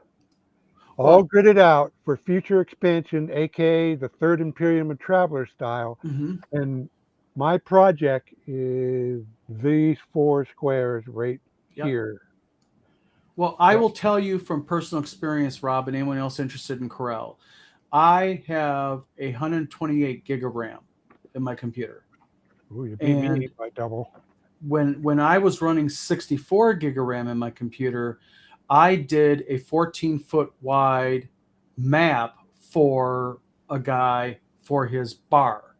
S4: all gridded out for future expansion, aka the Third Imperium of Traveler style.
S1: Mm-hmm.
S4: And my project is these 4 squares right here.
S1: Well, I will tell you from personal experience, Rob, and anyone else interested in Corel, I have 128 gig of RAM in my computer.
S4: Ooh, you beat me by double.
S1: when I was running 64 gig of RAM in my computer, I did a 14-foot wide map for a guy for his bar.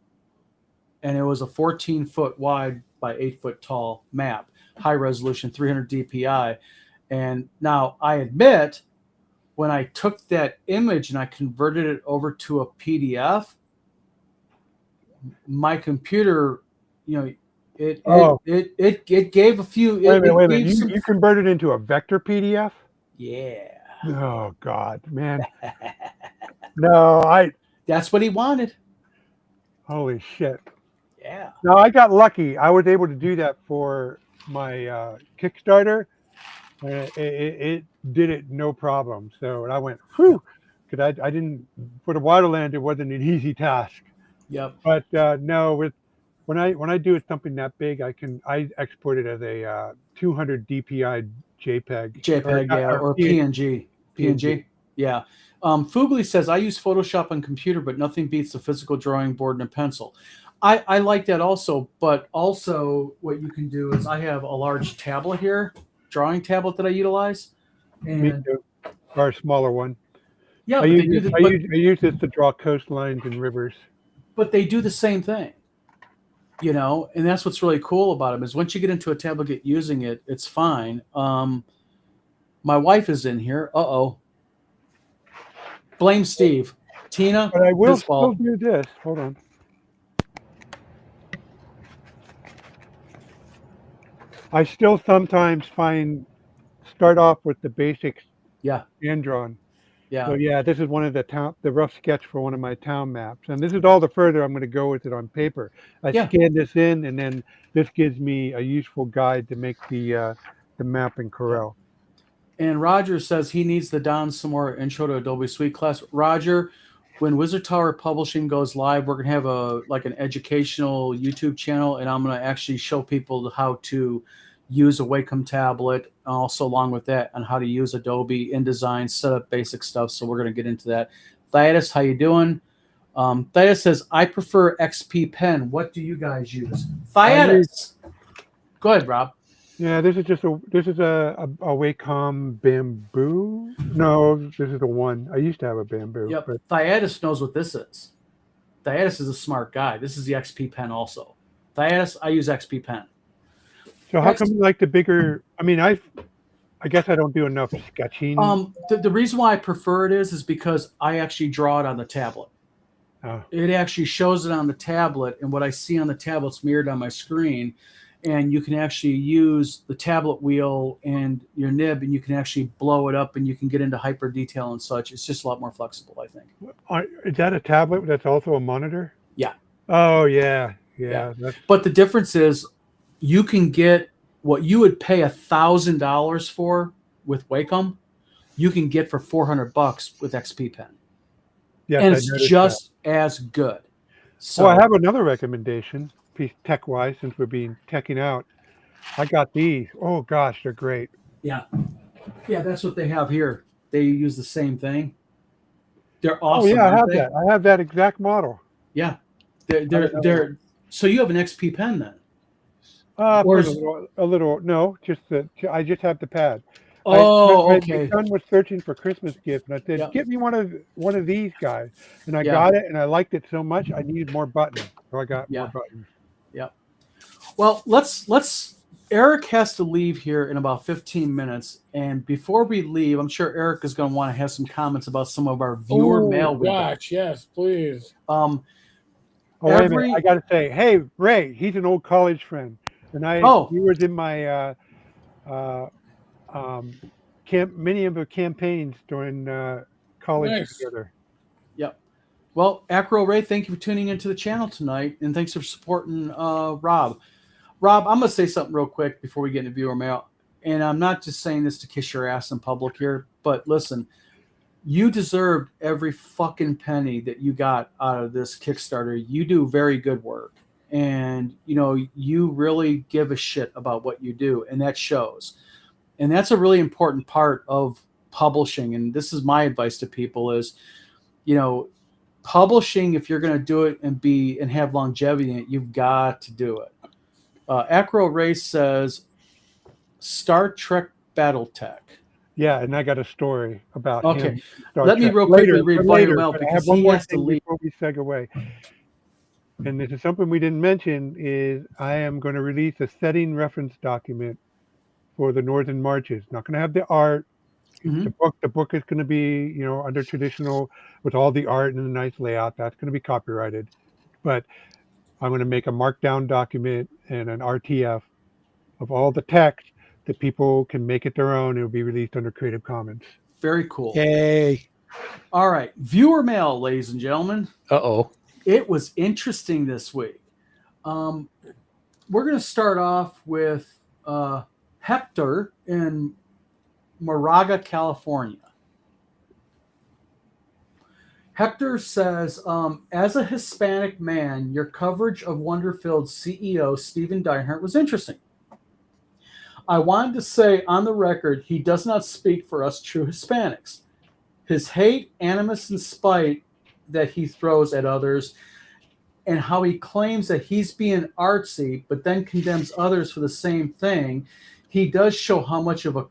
S1: And it was a 14-foot wide by 8-foot tall map, high resolution, 300 DPI. And now I admit, when I took that image and I converted it over to a PDF, my computer, it gave a few.
S4: Wait a minute. You converted into a vector PDF?
S1: Yeah.
S4: Oh God, man. No,
S1: That's what he wanted.
S4: Holy shit.
S1: Yeah.
S4: No, I got lucky. I was able to do that for my Kickstarter. It did it no problem. So I went, whew, because I didn't, for the Waterland, it wasn't an easy task.
S1: Yep.
S4: But no, when I do it something that big, I export it as a 200 DPI JPEG.
S1: Or PNG. PNG. Yeah. Fugly says, I use Photoshop on computer, but nothing beats the physical drawing board and a pencil. I like that also, but also what you can do is I have a large tablet here, drawing tablet that I utilize. And
S4: me too. Or a smaller one.
S1: Yeah,
S4: I use this to draw coastlines and rivers.
S1: But they do the same thing, and that's what's really cool about them is once you get into a tablet, get using it, it's fine. My wife is in here. Uh-oh. Blame Steve. Tina,
S4: but I will still do this. Hold on. I still sometimes start off with the basics.
S1: Yeah.
S4: Hand drawn.
S1: Yeah.
S4: So yeah, this is one of the rough sketch for one of my town maps, and this is all the further I'm going to go with it on paper. I scan this in, and then this gives me a useful guide to make the map in Corel.
S1: And Roger says he needs the Don some more intro to Adobe Suite class. Roger, when Wizard Tower Publishing goes live, we're going to have an educational YouTube channel, and I'm going to actually show people how to use a Wacom tablet, also along with that, on how to use Adobe, InDesign, set up basic stuff. So we're going to get into that. Thaddeus, how you doing? Thaddeus says, I prefer XP Pen. What do you guys use? Thaddeus. Go ahead, Rob.
S4: Yeah, this is a Wacom Bamboo. No, this is the one. I used to have a Bamboo.
S1: Yep.
S4: But
S1: Thaddeus knows what this is. Thaddeus is a smart guy. This is the XP Pen also. Thaddeus, I use XP Pen.
S4: So how come you like the bigger? I mean, I guess I don't do enough sketching.
S1: The reason why I prefer it is because I actually draw it on the tablet.
S4: Oh.
S1: It actually shows it on the tablet, and what I see on the tablet's mirrored on my screen. And you can actually use the tablet wheel and your nib, and you can actually blow it up, and you can get into hyper detail and such. It's just a lot more flexible, I think.
S4: Is that a tablet that's also a monitor?
S1: Yeah.
S4: Oh, yeah.
S1: But the difference is you can get what you would pay $1,000 for with Wacom, you can get for $400 with XP Pen.
S4: Yes,
S1: and it's just as good. So
S4: I have another recommendation. Piece tech-wise, since we're being teching out, I got these. Oh gosh, they're great.
S1: Yeah, that's what they have here. They use the same thing. They're awesome.
S4: Oh yeah, I have that. I have that exact model.
S1: Yeah, they're. So you have an XP Pen then?
S4: Or a little. No, I just have the pad.
S1: Okay.
S4: My son was searching for Christmas gifts, and I said, "Get me one of these guys." And I got it, and I liked it so much, I needed more buttons, so I got more buttons.
S1: Yeah. Well, let's. Eric has to leave here in about 15 minutes, and before we leave, I'm sure Eric is going to want to have some comments about some of our viewer mail.
S2: Yes, please.
S4: Wait a minute. I got to say, hey, Ray, he's an old college friend, and he was in my many of the campaigns during college together.
S1: Yep. Well, Acro Ray, thank you for tuning into the channel tonight, and thanks for supporting Rob. Rob, I'm going to say something real quick before we get into viewer mail, and I'm not just saying this to kiss your ass in public here, but listen, you deserved every fucking penny that you got out of this Kickstarter. You do very good work, and you really give a shit about what you do, and that shows. And that's a really important part of publishing. And this is my advice to people is, publishing, if you're going to do it and have longevity in it, you've got to do it. Acro Race says Star Trek BattleTech.
S4: Yeah, and I got a story about
S1: Okay,
S4: him. Star
S1: let me
S4: Trek.
S1: real quickly
S4: later,
S1: read
S4: for
S1: Volume
S4: later,
S1: L
S4: but I
S1: because
S4: have one
S1: he
S4: more
S1: has to
S4: thing
S1: leave.
S4: before we segue. And this is something we didn't mention is I am going to release a setting reference document for the Northern Marches. Not going to have the art.
S1: Mhm.
S4: The book is going to be, under traditional with all the art and the nice layout. That's going to be copyrighted. But I'm going to make a markdown document and an RTF of all the text that people can make it their own. It'll be released under Creative Commons.
S1: Very cool.
S3: Yay.
S1: All right, viewer mail, ladies and gentlemen.
S3: Uh-oh.
S1: It was interesting this week. We're going to start off with Hector in Moraga, California. Hector says, as a Hispanic man, your coverage of Wonderfield's CEO, Stephen Deinhardt, was interesting. I wanted to say on the record, he does not speak for us true Hispanics. His hate, animus, and spite that he throws at others, and how he claims that he's being artsy, but then condemns others for the same thing, he does show how much of a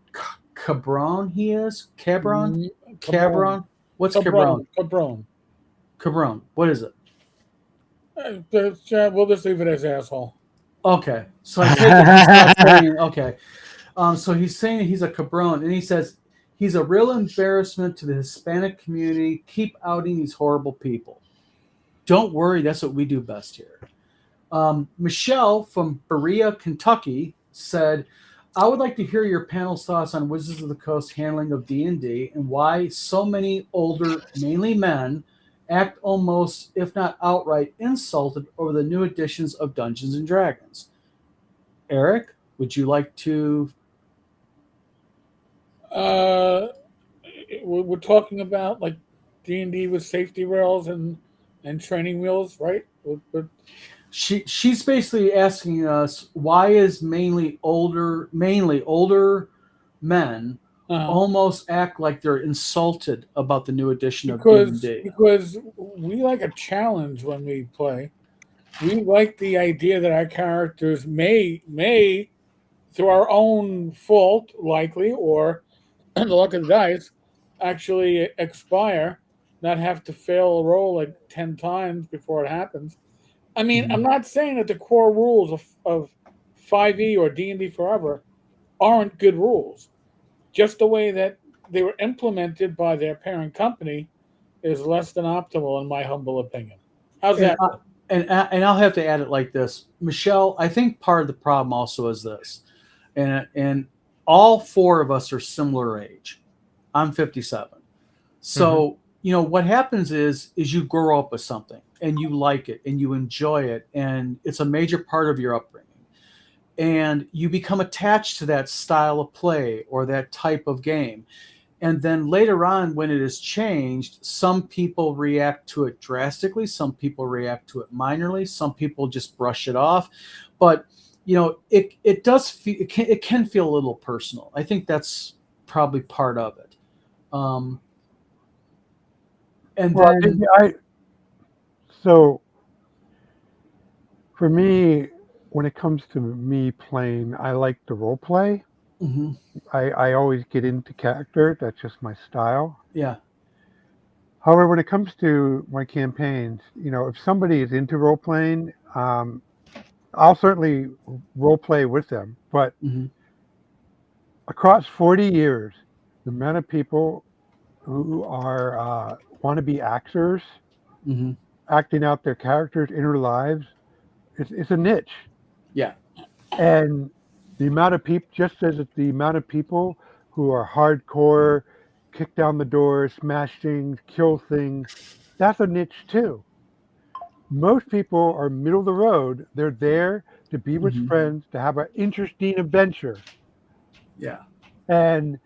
S1: cabron he is. Cabron? Cabron? What's cabron?
S2: Cabron.
S1: Cabron. What is it?
S2: We'll just leave it as asshole.
S1: Okay. So I take it he's not saying, okay. So he's saying he's a cabron, and he says he's a real embarrassment to the Hispanic community. Keep outing these horrible people. Don't worry, that's what we do best here. Michelle from Berea, Kentucky said, I would like to hear your panel's thoughts on Wizards of the Coast handling of D&D and why so many older, mainly men, act almost, if not outright, insulted over the new editions of Dungeons & Dragons. Eric, would you like to...
S2: We're talking about like D&D with safety rails and training wheels, right?
S1: She's basically asking us why is mainly older men almost act like they're insulted about the new edition of D&D.
S2: Because we like a challenge when we play. We like the idea that our characters may through our own fault, likely, or the luck of the dice, actually expire, not have to fail a roll like 10 times before it happens. I mean, I'm not saying that the core rules of 5e or D&D Forever aren't good rules. Just the way that they were implemented by their parent company is less than optimal, in my humble opinion. How's that?
S1: And I'll have to add it like this. Michelle, I think part of the problem also is this. And all four of us are similar age. I'm 57. So, what happens is you grow up with something and you like it and you enjoy it and it's a major part of your upbringing. And you become attached to that style of play or that type of game. And then later on, when it is changed, some people react to it drastically. Some people react to it minorly. Some people just brush it off. But it does feel, it can feel a little personal. I think that's probably part of it.
S4: So for me, when it comes to me playing, I like the role play.
S1: Mm-hmm.
S4: I always get into character. That's just my style.
S1: Yeah.
S4: However, when it comes to my campaigns, if somebody is into role playing, I'll certainly role play with them. But across 40 years, the amount of people who are want to be actors, acting out their characters' inner lives, it's a niche.
S1: Yeah.
S4: And the amount of people, just as the amount of people who are hardcore, kick down the door, smash things, kill things, that's a niche too. Most people are middle of the road. They're there to be with friends, to have an interesting adventure.
S1: Yeah.
S4: And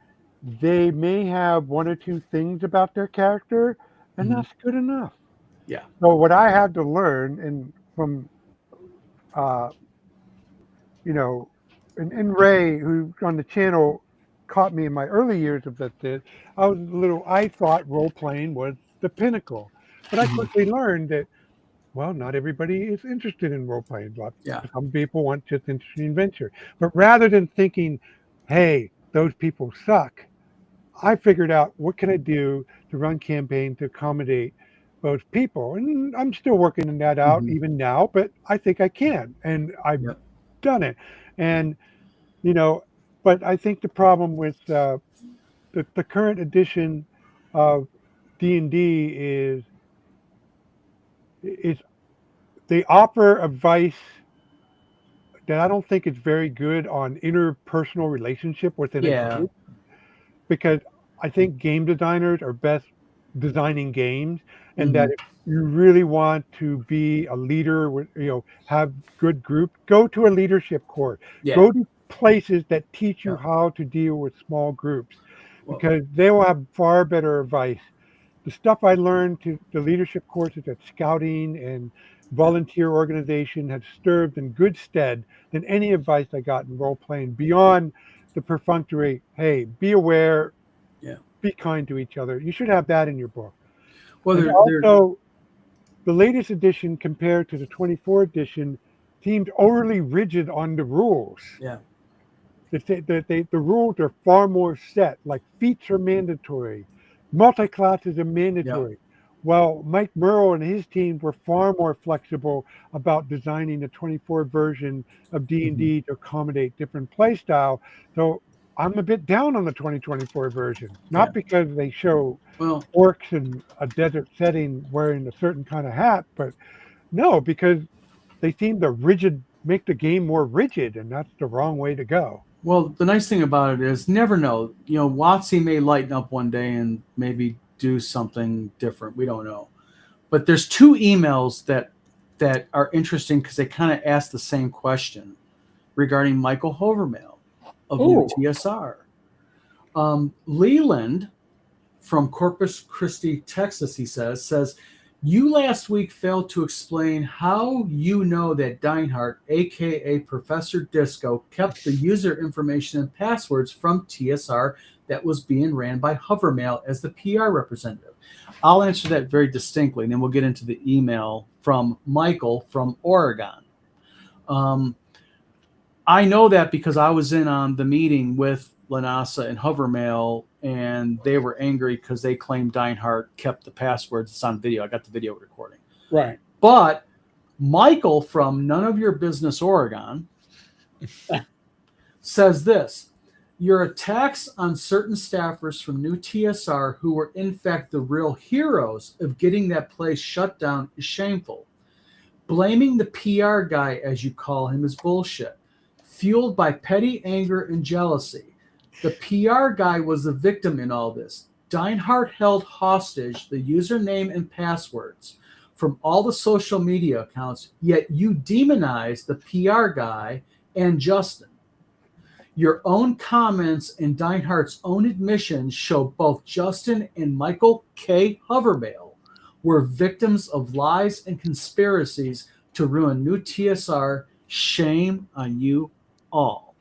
S4: they may have one or two things about their character, and that's good enough.
S1: Yeah.
S4: So what I had to learn, and from, and Ray, who on the channel caught me in my early years of that, I thought role playing was the pinnacle. But I quickly learned that well, not everybody is interested in role playing.
S1: Yeah.
S4: Some people want just interesting adventure. But rather than thinking, hey, those people suck, I figured out what can I do to run campaign to accommodate both people. And I'm still working that out
S1: Mhm.
S4: even now, but I think I can. And I've
S1: Yep.
S4: done it. And, you know, but I think the problem with the current edition of D&D is they offer advice that I don't think is very good on interpersonal relationship within a
S1: Yeah.
S4: group, because I think game designers are best designing games, and that
S1: Mhm.
S4: if you really want to be a leader with, have good group, go to a leadership course,
S1: Yeah.
S4: go to places that teach you
S1: Yeah.
S4: how to deal with small groups,
S1: Well,
S4: because they will have far better advice. The stuff I learned to the leadership courses at scouting and
S1: yeah.
S4: volunteer organization has served in good stead than any advice I got in role playing, beyond the perfunctory, hey, be aware,
S1: Yeah.
S4: be kind to each other. You should have that in your book.
S1: Well,
S4: And
S1: they're
S4: also, the latest edition compared to the 24 edition seemed overly rigid on the rules.
S1: yeah.
S4: The rules are far more set, like feats are mandatory, multi-classes are
S1: Yeah.
S4: mandatory. Well, Mike Merle and his team were far more flexible about designing the 24 version of
S1: Mhm.
S4: D&D to accommodate different play style. So I'm a bit down on the 2024 version,
S1: Yeah.
S4: not because they show
S1: Well,
S4: orcs in a desert setting wearing a certain kind of hat, but no, because they seem to make the game more rigid, and that's the wrong way to go.
S1: well, the nice thing about it is never know. WotC may lighten up one day and maybe do something different. We don't know. But there's two emails that are interesting because they kind of ask the same question regarding Michael Hovermail of new
S2: Ooh.
S1: TSR. Leland from Corpus Christi, Texas, he says, you last week failed to explain how you know that Deinhardt, aka Professor Disco, kept the user information and passwords from TSR that was being ran by Hovermail as the PR representative. I'll answer that very distinctly, and then we'll get into the email from Michael from Oregon. I know that because I was in on the meeting with Lanasa and Hovermail, and they were angry because they claimed Deinhardt kept the passwords. It's on video. I got the video recording.
S2: Right.
S1: But Michael from None of Your Business, Oregon, says this. Your attacks on certain staffers from new TSR who were in fact the real heroes of getting that place shut down is shameful. Blaming the PR guy, as you call him, is bullshit. Fueled by petty anger and jealousy. The PR guy was the victim in all this. Deinhardt held hostage the username and passwords from all the social media accounts, yet you demonized the PR guy and Justin. Your own comments and Deinhardt's own admissions show both Justin and Michael K. Hovermail were victims of lies and conspiracies to ruin new TSR. Shame on you all.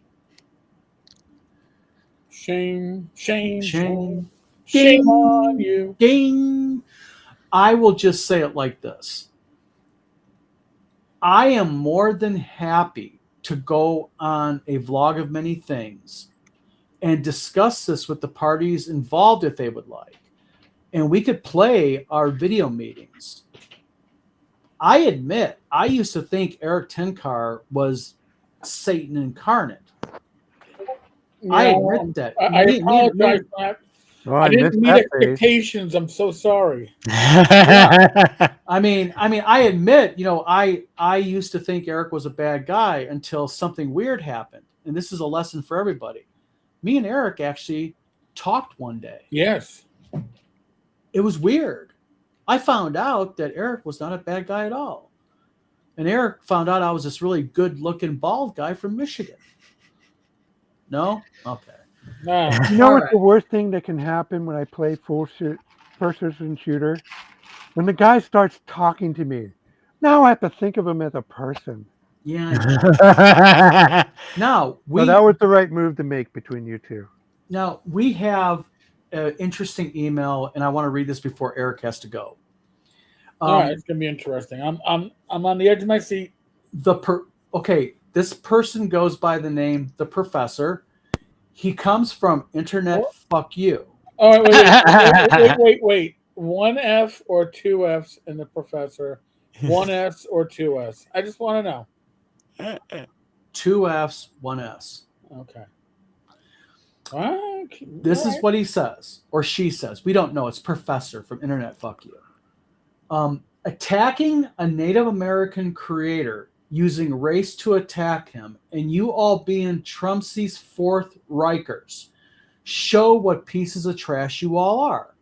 S2: Shame, shame, shame,
S1: Shame.
S2: shame on you.
S1: Ding. I will just say it like this. I am more than happy to go on a vlog of many things and discuss this with the parties involved if they would like. And we could play our video meetings. I admit, I used to think Eric Tenkar was Satan incarnate. I admit that.
S2: I apologize for that.
S4: Oh,
S2: I didn't
S4: missed
S2: meet
S4: that phase.
S2: expectations. I'm so sorry.
S1: I mean, I admit, I used to think Eric was a bad guy until something weird happened. And this is a lesson for everybody. Me and Eric actually talked one day.
S2: Yes.
S1: It was weird. I found out that Eric was not a bad guy at all. And Eric found out I was this really good-looking bald guy from Michigan. No? Okay.
S2: No.
S4: You know
S1: All
S4: what's
S1: right.
S4: the worst thing that can happen when I play first-person shooter? When the guy starts talking to me. Now I have to think of him as a person.
S1: Yeah. Now
S4: So that was the right move to make between you two.
S1: Now we have an interesting email, and I want to read this before Eric has to go.
S2: All right, it's gonna be interesting. I'm on the edge of my seat.
S1: This person goes by the name the Professor. He comes from Internet
S2: What?
S1: Fuck You.
S2: All right, wait. One F or two Fs in the Professor. One S or two S. I just want to know.
S1: 2 Fs, 1 S.
S2: Okay.
S1: This is what he says, or she says. We don't know. It's Professor from Internet Fuck You. Attacking a Native American creator using race to attack him, and you all being Trumpsy's Fourth Rikers, show what pieces of trash you all are.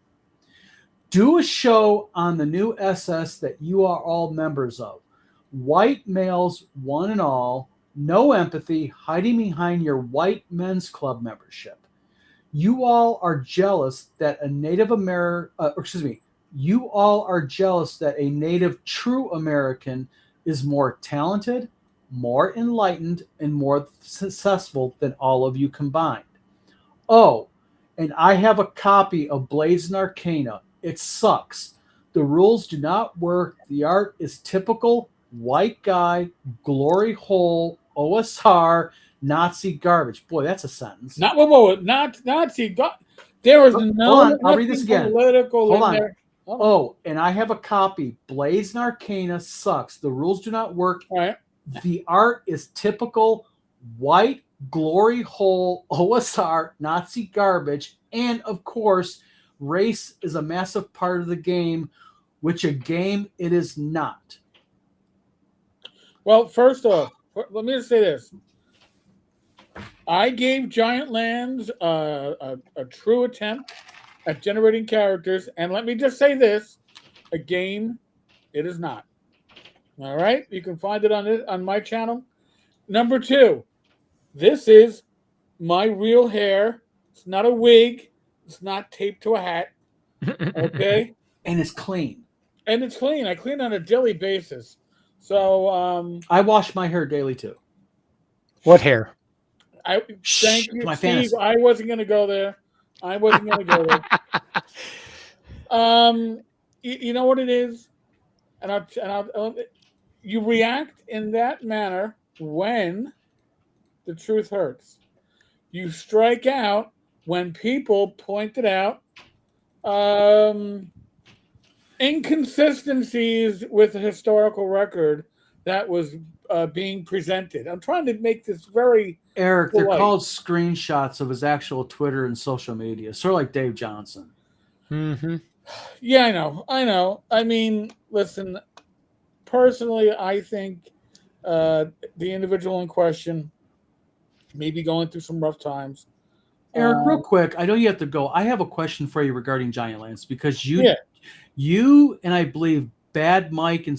S1: Do a show on the new SS that you are all members of. White males, one and all, no empathy, hiding behind your white men's club membership. You all are jealous that a Native American, you all are jealous that a Native true American is more talented, more enlightened, and more successful than all of you combined. Oh, and I have a copy of Blades and Arcana. It sucks. The rules do not work. The art is typical white guy, glory hole, OSR, Nazi garbage. Boy, that's a sentence.
S2: Not Nazi. There was no
S1: I'll read this again.
S2: Political
S1: Hold
S2: in
S1: on.
S2: there.
S1: Oh, and I have a copy. Blades and Arcana sucks. The rules do not work.
S2: All right.
S1: The art is typical white glory hole OSR Nazi garbage. And of course, race is a massive part of the game, which a game it is not.
S2: Well, first off, let me just say this. I gave Giant Lands a true attempt at generating characters, and let me just say this: a game, it is not. All right, you can find it on my channel. Number 2, this is my real hair. It's not a wig. It's not taped to a hat. Okay,
S1: And it's clean.
S2: and it's clean. I clean on a daily basis. So
S1: I wash my hair daily too.
S3: What hair?
S2: Thank you,
S1: my
S2: Steve.
S1: fantasy.
S2: I wasn't going to go there. You know what it is, and you react in that manner when the truth hurts. You strike out when people pointed out inconsistencies with the historical record that was being presented. I'm trying to make this very
S1: Eric, they're
S2: polite.
S1: called screenshots of his actual Twitter and social media, sort of like Dave Johnson.
S3: Mm-hmm.
S2: Yeah, I know. I mean, listen, personally, I think the individual in question may be going through some rough times.
S1: Eric, real quick, I know you have to go. I have a question for you regarding Giant Lands because you and I believe Bad Mike and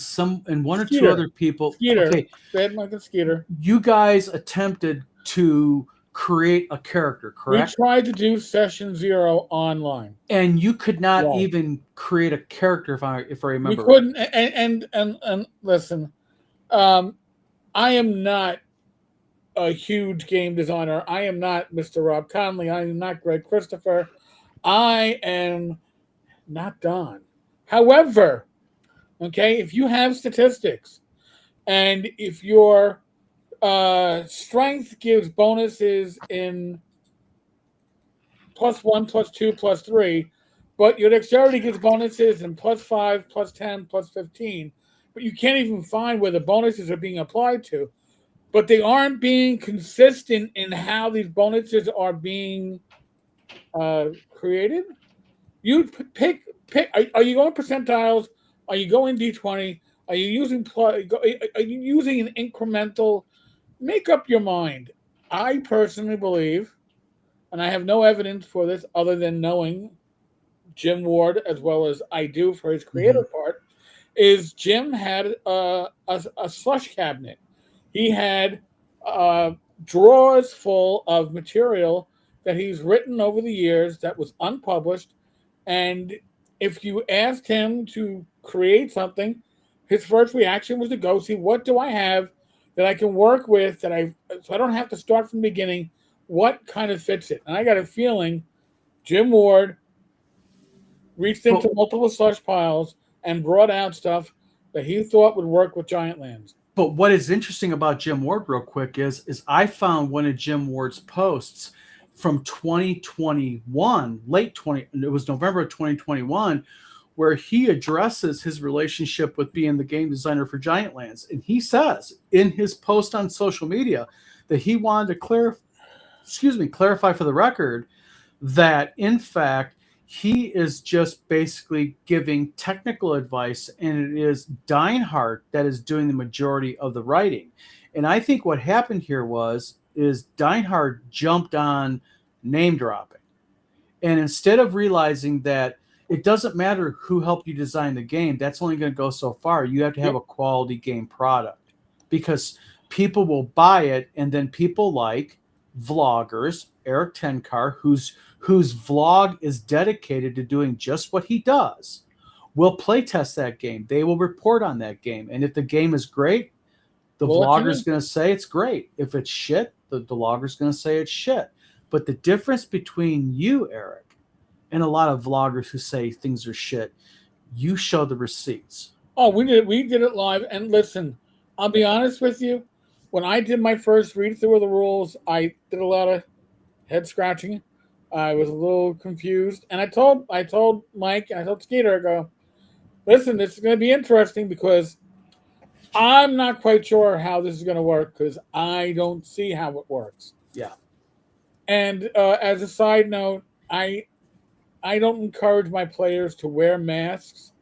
S1: one or two other people.
S2: Skeeter.
S1: Okay,
S2: Bad Mike and Skeeter.
S1: You guys attempted to create a character, correct?
S2: We tried to do Session 0 online,
S1: and you could not even create a character if I remember.
S2: We couldn't. Right. And listen, I am not a huge game designer. I am not Mr. Rob Conley. I am not Greg Christopher. I am not Don. However, okay, if you have statistics and if your strength gives bonuses in +1, +2, +3, but your dexterity gives bonuses in +5, +10, +15, but you can't even find where the bonuses are being applied to. But they aren't being consistent in how these bonuses are being created. You pick. Are you going percentiles? Are you going D20? Are you using an incremental? Make up your mind. I personally believe, and I have no evidence for this other than knowing Jim Ward as well as I do for his creative part, is Jim had a slush cabinet. He had drawers full of material that he's written over the years that was unpublished. And if you asked him to create something, his first reaction was to go see, what do I have that I can work with so I don't have to start from the beginning? What kind of fits it? And I got a feeling Jim Ward reached into multiple slush piles and brought out stuff that he thought would work with Giant Lands.
S1: But what is interesting about Jim Ward, real quick, is I found one of Jim Ward's posts from 2021, it was November of 2021, where he addresses his relationship with being the game designer for Giant Lands. And he says in his post on social media that he wanted to clarify for the record that, in fact, he is just basically giving technical advice, and it is Deinhardt that is doing the majority of the writing. And I think what happened here is Deinhardt jumped on name dropping. And instead of realizing that it doesn't matter who helped you design the game, that's only going to go so far. You have to have a quality game product, because people will buy it, and then people like vloggers, Eric Tenkar, whose vlog is dedicated to doing just what he does, will play test that game. They will report on that game. And if the game is great, the vlogger's going to say it's great. If it's shit, the vlogger's going to say it's shit. But the difference between you, Eric, and a lot of vloggers who say things are shit, you show the receipts.
S2: Oh, we did it live. And listen, I'll be honest with you. When I did my first read through of the rules, I did a lot of head scratching. I was a little confused, and I told Mike and I told Skeeter, I go, listen, this is going to be interesting because I'm not quite sure how this is going to work because I don't see how it works.
S1: Yeah.
S2: And as a side note, I don't encourage my players to wear masks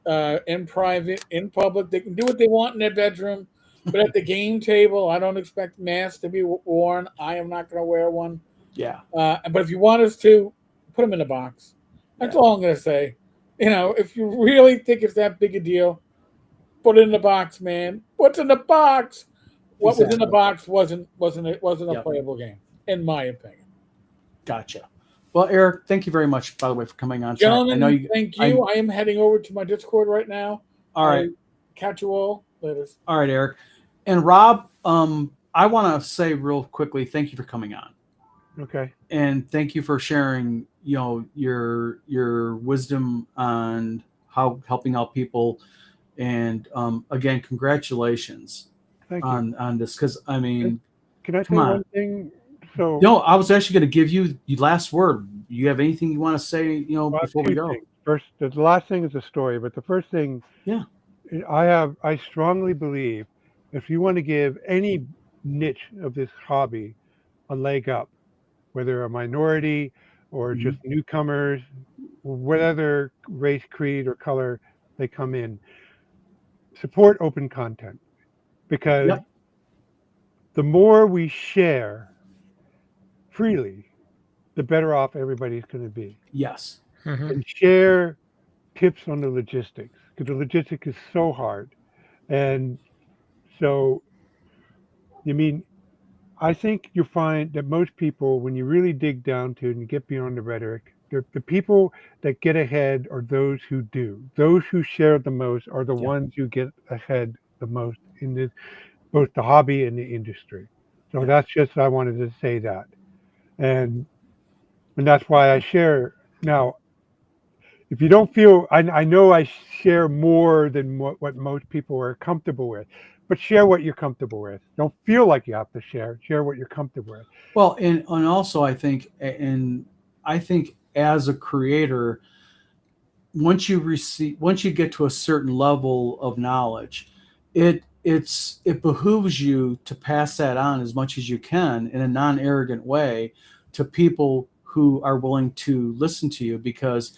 S2: in private, in public. They can do what they want in their bedroom, but at the game table, I don't expect masks to be worn. I am not going to wear one.
S1: Yeah.
S2: But if you want us to, put them in a box. That's all I'm going to say. If you really think it's that big a deal, put it in the box, man. What's in the box? What was in the box wasn't a playable game, in my opinion.
S1: Gotcha. Well, Eric, thank you very much, by the way, for coming on.
S2: Gentlemen, thank you. I am heading over to my Discord right now.
S1: All right.
S2: Catch you all later.
S1: All right, Eric. And Rob, I want to say real quickly, thank you for coming on.
S4: Okay.
S1: And thank you for sharing, your wisdom on how helping out people. And again, congratulations on this. Because I mean,
S4: can I say one thing? So
S1: no, I was actually going to give you the last word. You have anything you want to say? Before we go.
S4: First, the last thing is a story, but the first thing, I strongly believe if you want to give any niche of this hobby a leg up, whether a minority or just newcomers, whatever race, creed, or color they come in, support open content, because the more we share freely, the better off everybody's going to be.
S1: Yes.
S3: Mm-hmm.
S4: And share tips on the logistics, because the logistics is so hard. And so, I think you'll find that most people, when you really dig down to it and get beyond the rhetoric, the people that get ahead are those who do. Those who share the most are the ones who get ahead the most in both the hobby and the industry. So that's just, I wanted to say that. And that's why I share. Now, if you don't feel, I know I share more than what most people are comfortable with, but share what you're comfortable with. Don't feel like you have to share. Share what you're comfortable with.
S1: Well, and also I think as a creator, once you get to a certain level of knowledge, it behooves you to pass that on as much as you can in a non-arrogant way to people who are willing to listen to you, because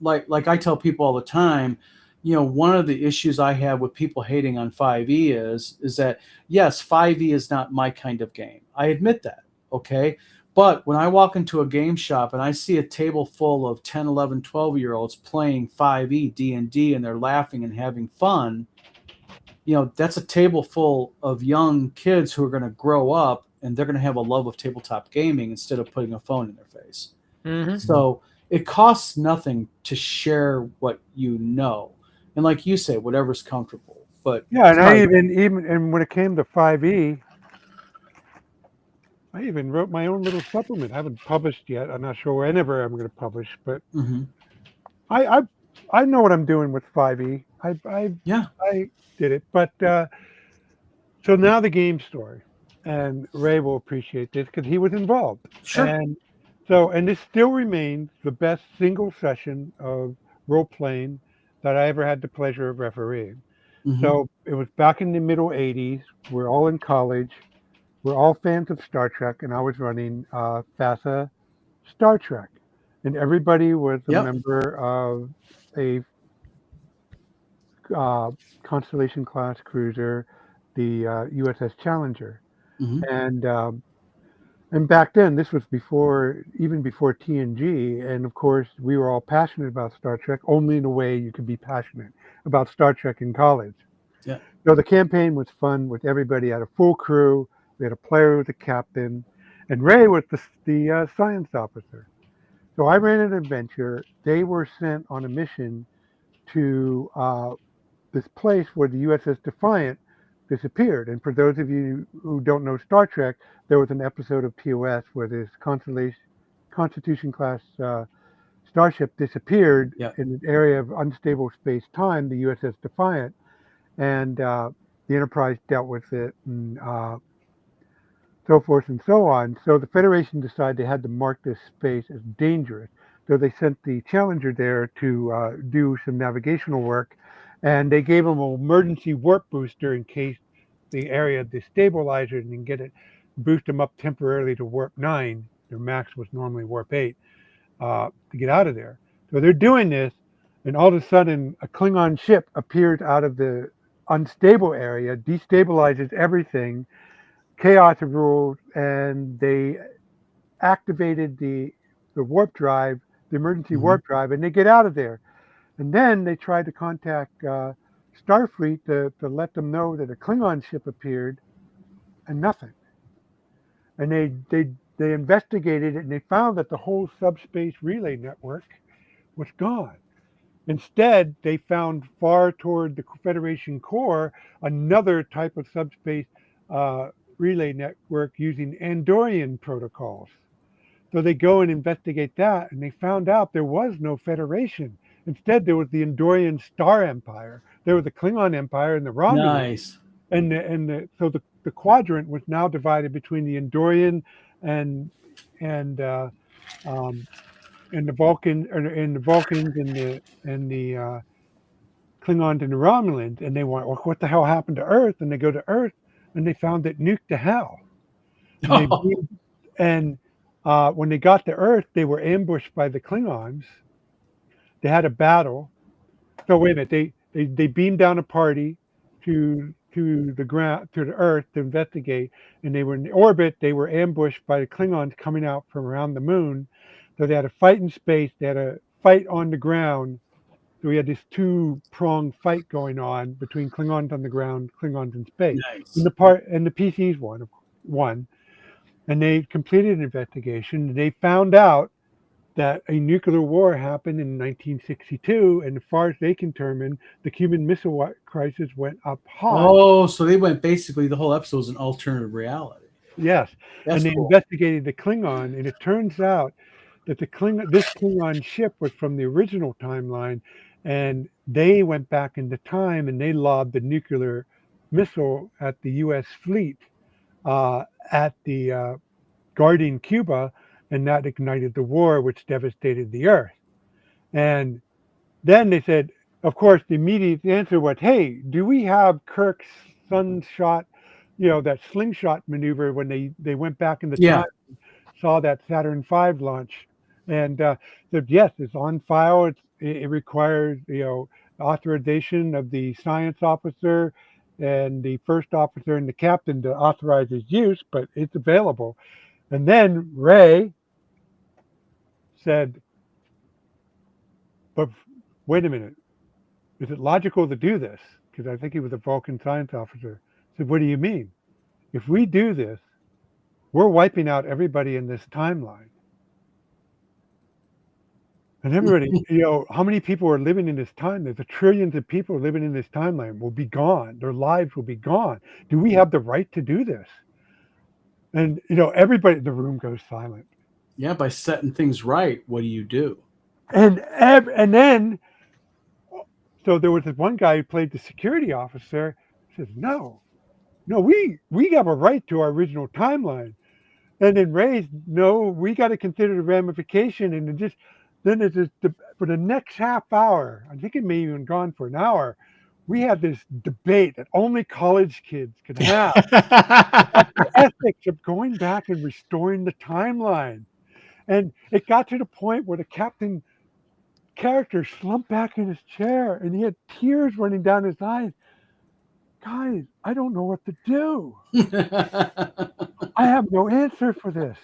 S1: like I tell people all the time, one of the issues I have with people hating on 5e is that, yes, 5e is not my kind of game. I admit that, okay? But when I walk into a game shop and I see a table full of 10, 11, 12-year-olds playing 5e, D&D, and they're laughing and having fun, that's a table full of young kids who are going to grow up and they're going to have a love of tabletop gaming instead of putting a phone in their face.
S3: Mm-hmm.
S1: So it costs nothing to share what you know. And like you say, whatever's comfortable. But
S4: yeah, and I even and when it came to 5e, I even wrote my own little supplement. I haven't published yet. I'm not sure whenever I'm going to publish, but I know what I'm doing with 5e.
S1: Yeah.
S4: I did it, but so now the game story, and Ray will appreciate this because he was involved,
S1: Sure.
S4: and so and this still remains the best single session of role playing that I ever had the pleasure of refereeing.
S1: Hmm.
S4: So it was back in the middle '80s. We're all in college. We're all fans of Star Trek, and I was running FASA Star Trek, and everybody was a
S1: Yep.
S4: member of a uh, Constellation class cruiser, the USS Challenger,
S1: Hmm.
S4: and um, and back then this was before even before TNG, and of course we were all passionate about Star Trek, only in a way you could be passionate about Star Trek in college.
S1: Yeah.
S4: So the campaign was fun with everybody. Had a full crew. We had a player who was a captain, and Ray was the science officer. So I ran an adventure. They were sent on a mission to this place where the USS Defiant disappeared. And for those of you who don't know Star Trek, there was an episode of TOS where this Constitution class starship disappeared
S1: Yeah.
S4: in an area of unstable space time, the USS Defiant, and the Enterprise dealt with it and so forth and so on. So the Federation decided they had to mark this space as dangerous. So they sent the Challenger there to do some navigational work, and they gave them an emergency warp booster in case the area destabilized and get it, boost them up temporarily to warp 9. Their max was normally warp 8 to get out of there. So they're doing this, and all of a sudden a Klingon ship appears out of the unstable area, destabilizes everything, chaos rules, and they activated the warp drive, the emergency
S1: Hmm.
S4: warp drive, and they get out of there. And then they tried to contact Starfleet to let them know that a Klingon ship appeared, and nothing. And they investigated it, and they found that the whole subspace relay network was gone. Instead, they found far toward the Federation core another type of subspace uh, relay network using Andorian protocols. So they go and investigate that, and they found out there was no Federation. Instead, there was the Andorian Star Empire. There was the Klingon Empire and the Romulan,
S1: Nice.
S4: so the quadrant was now divided between the Andorian and and uh, um, and the Vulcans and the Klingons and the Romulans, and they went, well, what the hell happened to Earth? And they go to Earth, and they found it nuked to hell. And they
S1: Oh.
S4: and when they got to Earth, they were ambushed by the Klingons. They had a battle. So wait a minute, they beamed down a party to the ground to the Earth to investigate, and they were in orbit. They were ambushed by the Klingons coming out from around the moon. So they had a fight in space. They had a fight on the ground. So we had this two-pronged fight going on between Klingons on the ground, Klingons in space. And
S1: Nice.
S4: the PCs won, and they completed an investigation. They found out that a nuclear war happened in 1962, and as far as they can determine, the Cuban Missile Crisis went up hot.
S1: Oh, so they went basically the whole episode was an alternative reality.
S4: Yes,
S1: That's
S4: and they
S1: cool.
S4: investigated the Klingon, and it turns out that this Klingon ship was from the original timeline, and they went back into time and they lobbed the nuclear missile at the U.S. fleet at the guarding Cuba, and that ignited the war, which devastated the Earth. And then they said, of course, the immediate answer was, hey, do we have Kirk's sunshot, that slingshot maneuver when they went back in the
S1: Yeah.
S4: time, saw that Saturn V launch? And said, yes, it's on file. It requires, authorization of the science officer and the first officer and the captain to authorize its use, but it's available. And then Ray said, but wait a minute, is it logical to do this? Because I think he was a Vulcan science officer. I said, what do you mean? If we do this, we're wiping out everybody in this timeline. And everybody, how many people are living in this time? There's trillions of people living in this timeline will be gone. Their lives will be gone. Do we have the right to do this? And, everybody in the room goes silent.
S1: Yeah, by setting things right, what do you do?
S4: And then So there was this one guy who played the security officer. Says, no, we have a right to our original timeline. And then Ray's, no, we got to consider the ramification. And then it's just for the next half hour, I think it may even gone for an hour, we had this debate that only college kids could have about the ethics of going back and restoring the timeline. And it got to the point where the captain character slumped back in his chair and he had tears running down his eyes. Guys, I don't know what to do. I have no answer for this.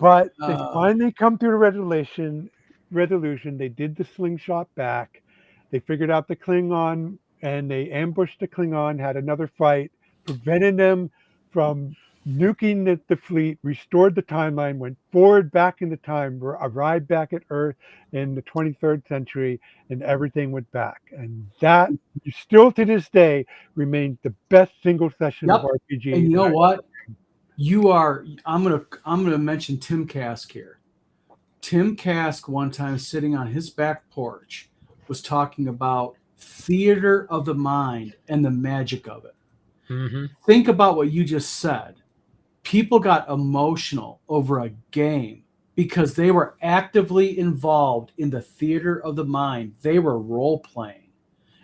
S4: But they finally come to a resolution. They did the slingshot back. They figured out the Klingon and they ambushed the Klingon, had another fight, prevented them from nuking the fleet, restored the timeline, went forward back in the time, arrived back at Earth in the 23rd century, and everything went back. And that still to this day remains the best single session of RPG.
S1: And you know what? I'm gonna mention Tim Kask here. Tim Kask one time sitting on his back porch was talking about theater of the mind and the magic of it.
S3: Mm-hmm.
S1: Think about what you just said. People got emotional over a game because they were actively involved in the theater of the mind. They were role playing.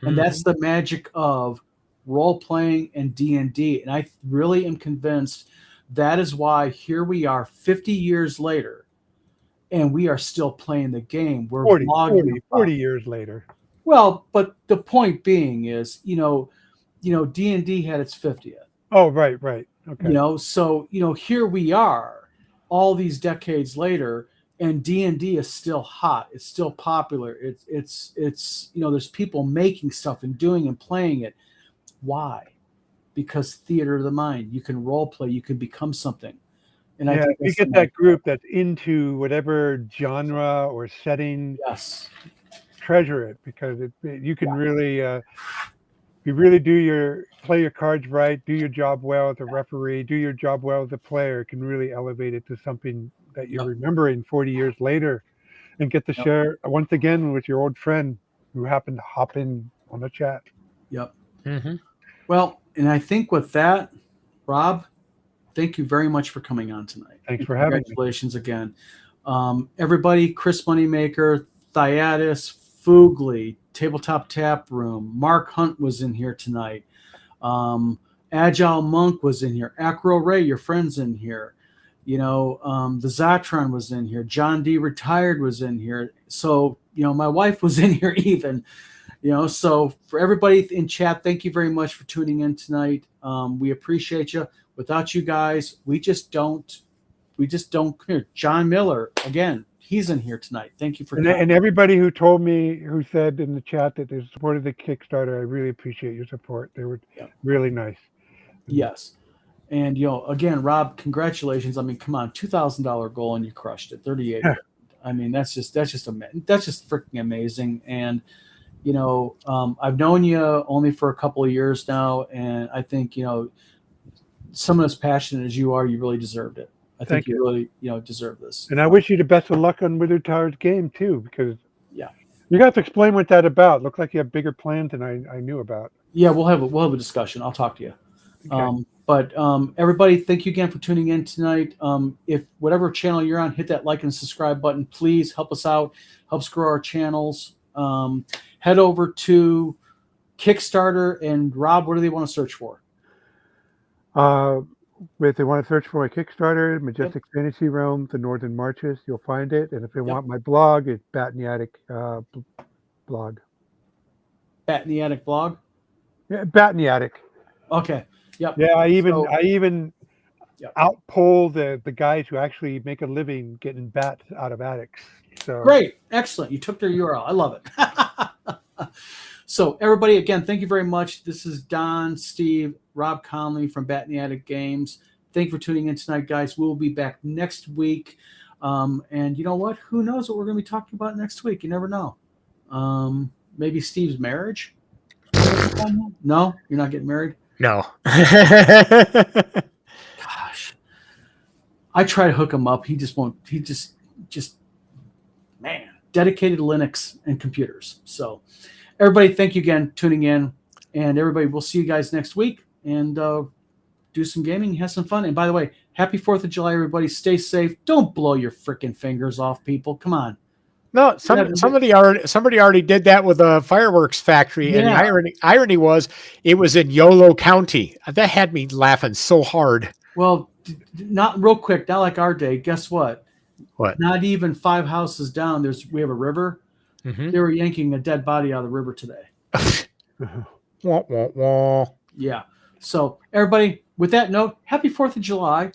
S1: And that's the magic of role playing and D&D. And I really am convinced that is why here we are 50 years later and we are still playing the game. We're
S4: 40 years later.
S1: Well, but the point being is, D&D had its 50th.
S4: Oh, right. Okay.
S1: So, here we are all these decades later and D&D is still hot. It's still popular. It's there's people making stuff and doing and playing it. Why? Because theater of the mind. You can role play. You can become something. And I think
S4: you get that group that's into whatever genre or setting.
S1: Yes.
S4: Treasure it because you can really, if you really play your cards right, do your job well as a referee, do your job well as a player, it can really elevate it to something that you're remembering 40 years later and get to share once again with your old friend who happened to hop in on the chat.
S1: Yep.
S3: Mm-hmm.
S1: Well, and I think with that, Rob, thank you very much for coming on tonight.
S4: Thanks for having me.
S1: Congratulations again. Everybody, Chris Moneymaker, Thyatis, Fugly, Tabletop Tap Room, Mark Hunt was in here tonight. Agile Monk was in here. Acro Ray, your friend's in here. The Zatron was in here. John D. Retired was in here. So, my wife was in here even. So for everybody in chat, thank you very much for tuning in tonight. We appreciate you. Without you guys, we just don't come here. John Miller, again, he's in here tonight. Thank you for coming.
S4: And everybody who said in the chat that they supported the Kickstarter, I really appreciate your support. They were really nice.
S1: Yes. And, again, Rob, congratulations. I mean, come on, $2,000 goal and you crushed it. 38. I mean, that's just freaking amazing. And, I've known you only for a couple of years now. And I think, someone as passionate as you are, you really deserved it. I think you really, deserve this.
S4: And I wish you the best of luck on Withered Towers game too, because you got to explain what that's about. Looked like you have bigger plans than I knew about.
S1: Yeah, we'll have a discussion. I'll talk to you. Okay. But everybody, thank you again for tuning in tonight. If whatever channel you're on, hit that like and subscribe button. Please help us out. Helps grow our channels. Head over to Kickstarter and Rob. What do they want to search for?
S4: If they want to search for my Kickstarter, Majestic Fantasy Realm, The Northern Marches, you'll find it. And if they want my blog, it's Bat in the Attic blog.
S1: Bat in the Attic blog?
S4: Yeah, Bat in the Attic.
S1: Okay. Yep.
S4: Yeah, I even outpoll the guys who actually make a living getting bats out of attics. So
S1: great. Excellent. You took their URL. I love it. So everybody, again, thank you very much. This is Don, Steve, Rob Conley from Bat in the Attic Games. Thank you for tuning in tonight, guys. We'll be back next week. And you know what? Who knows what we're going to be talking about next week? You never know. Maybe Steve's marriage? No? You're not getting married?
S3: No.
S1: Gosh. I try to hook him up. He just won't. He just man. dedicated Linux and computers. So everybody, thank you again tuning in, and everybody, we'll see you guys next week, and do some gaming, have some fun. And by the way, happy 4th of July, everybody. Stay safe. Don't blow your freaking fingers off, people. Come on.
S3: No, somebody already did that with a fireworks factory.
S1: Yeah.
S3: And the irony was it was in Yolo County. That had me laughing so hard.
S1: Well, not real quick, not like our day. Guess what?
S3: What?
S1: Not even 5 houses down. We have a river.
S3: Mm-hmm.
S1: They were yanking a dead body out of the river today.
S3: Wah, wah, wah.
S1: Yeah. So everybody, with that note, happy 4th of July.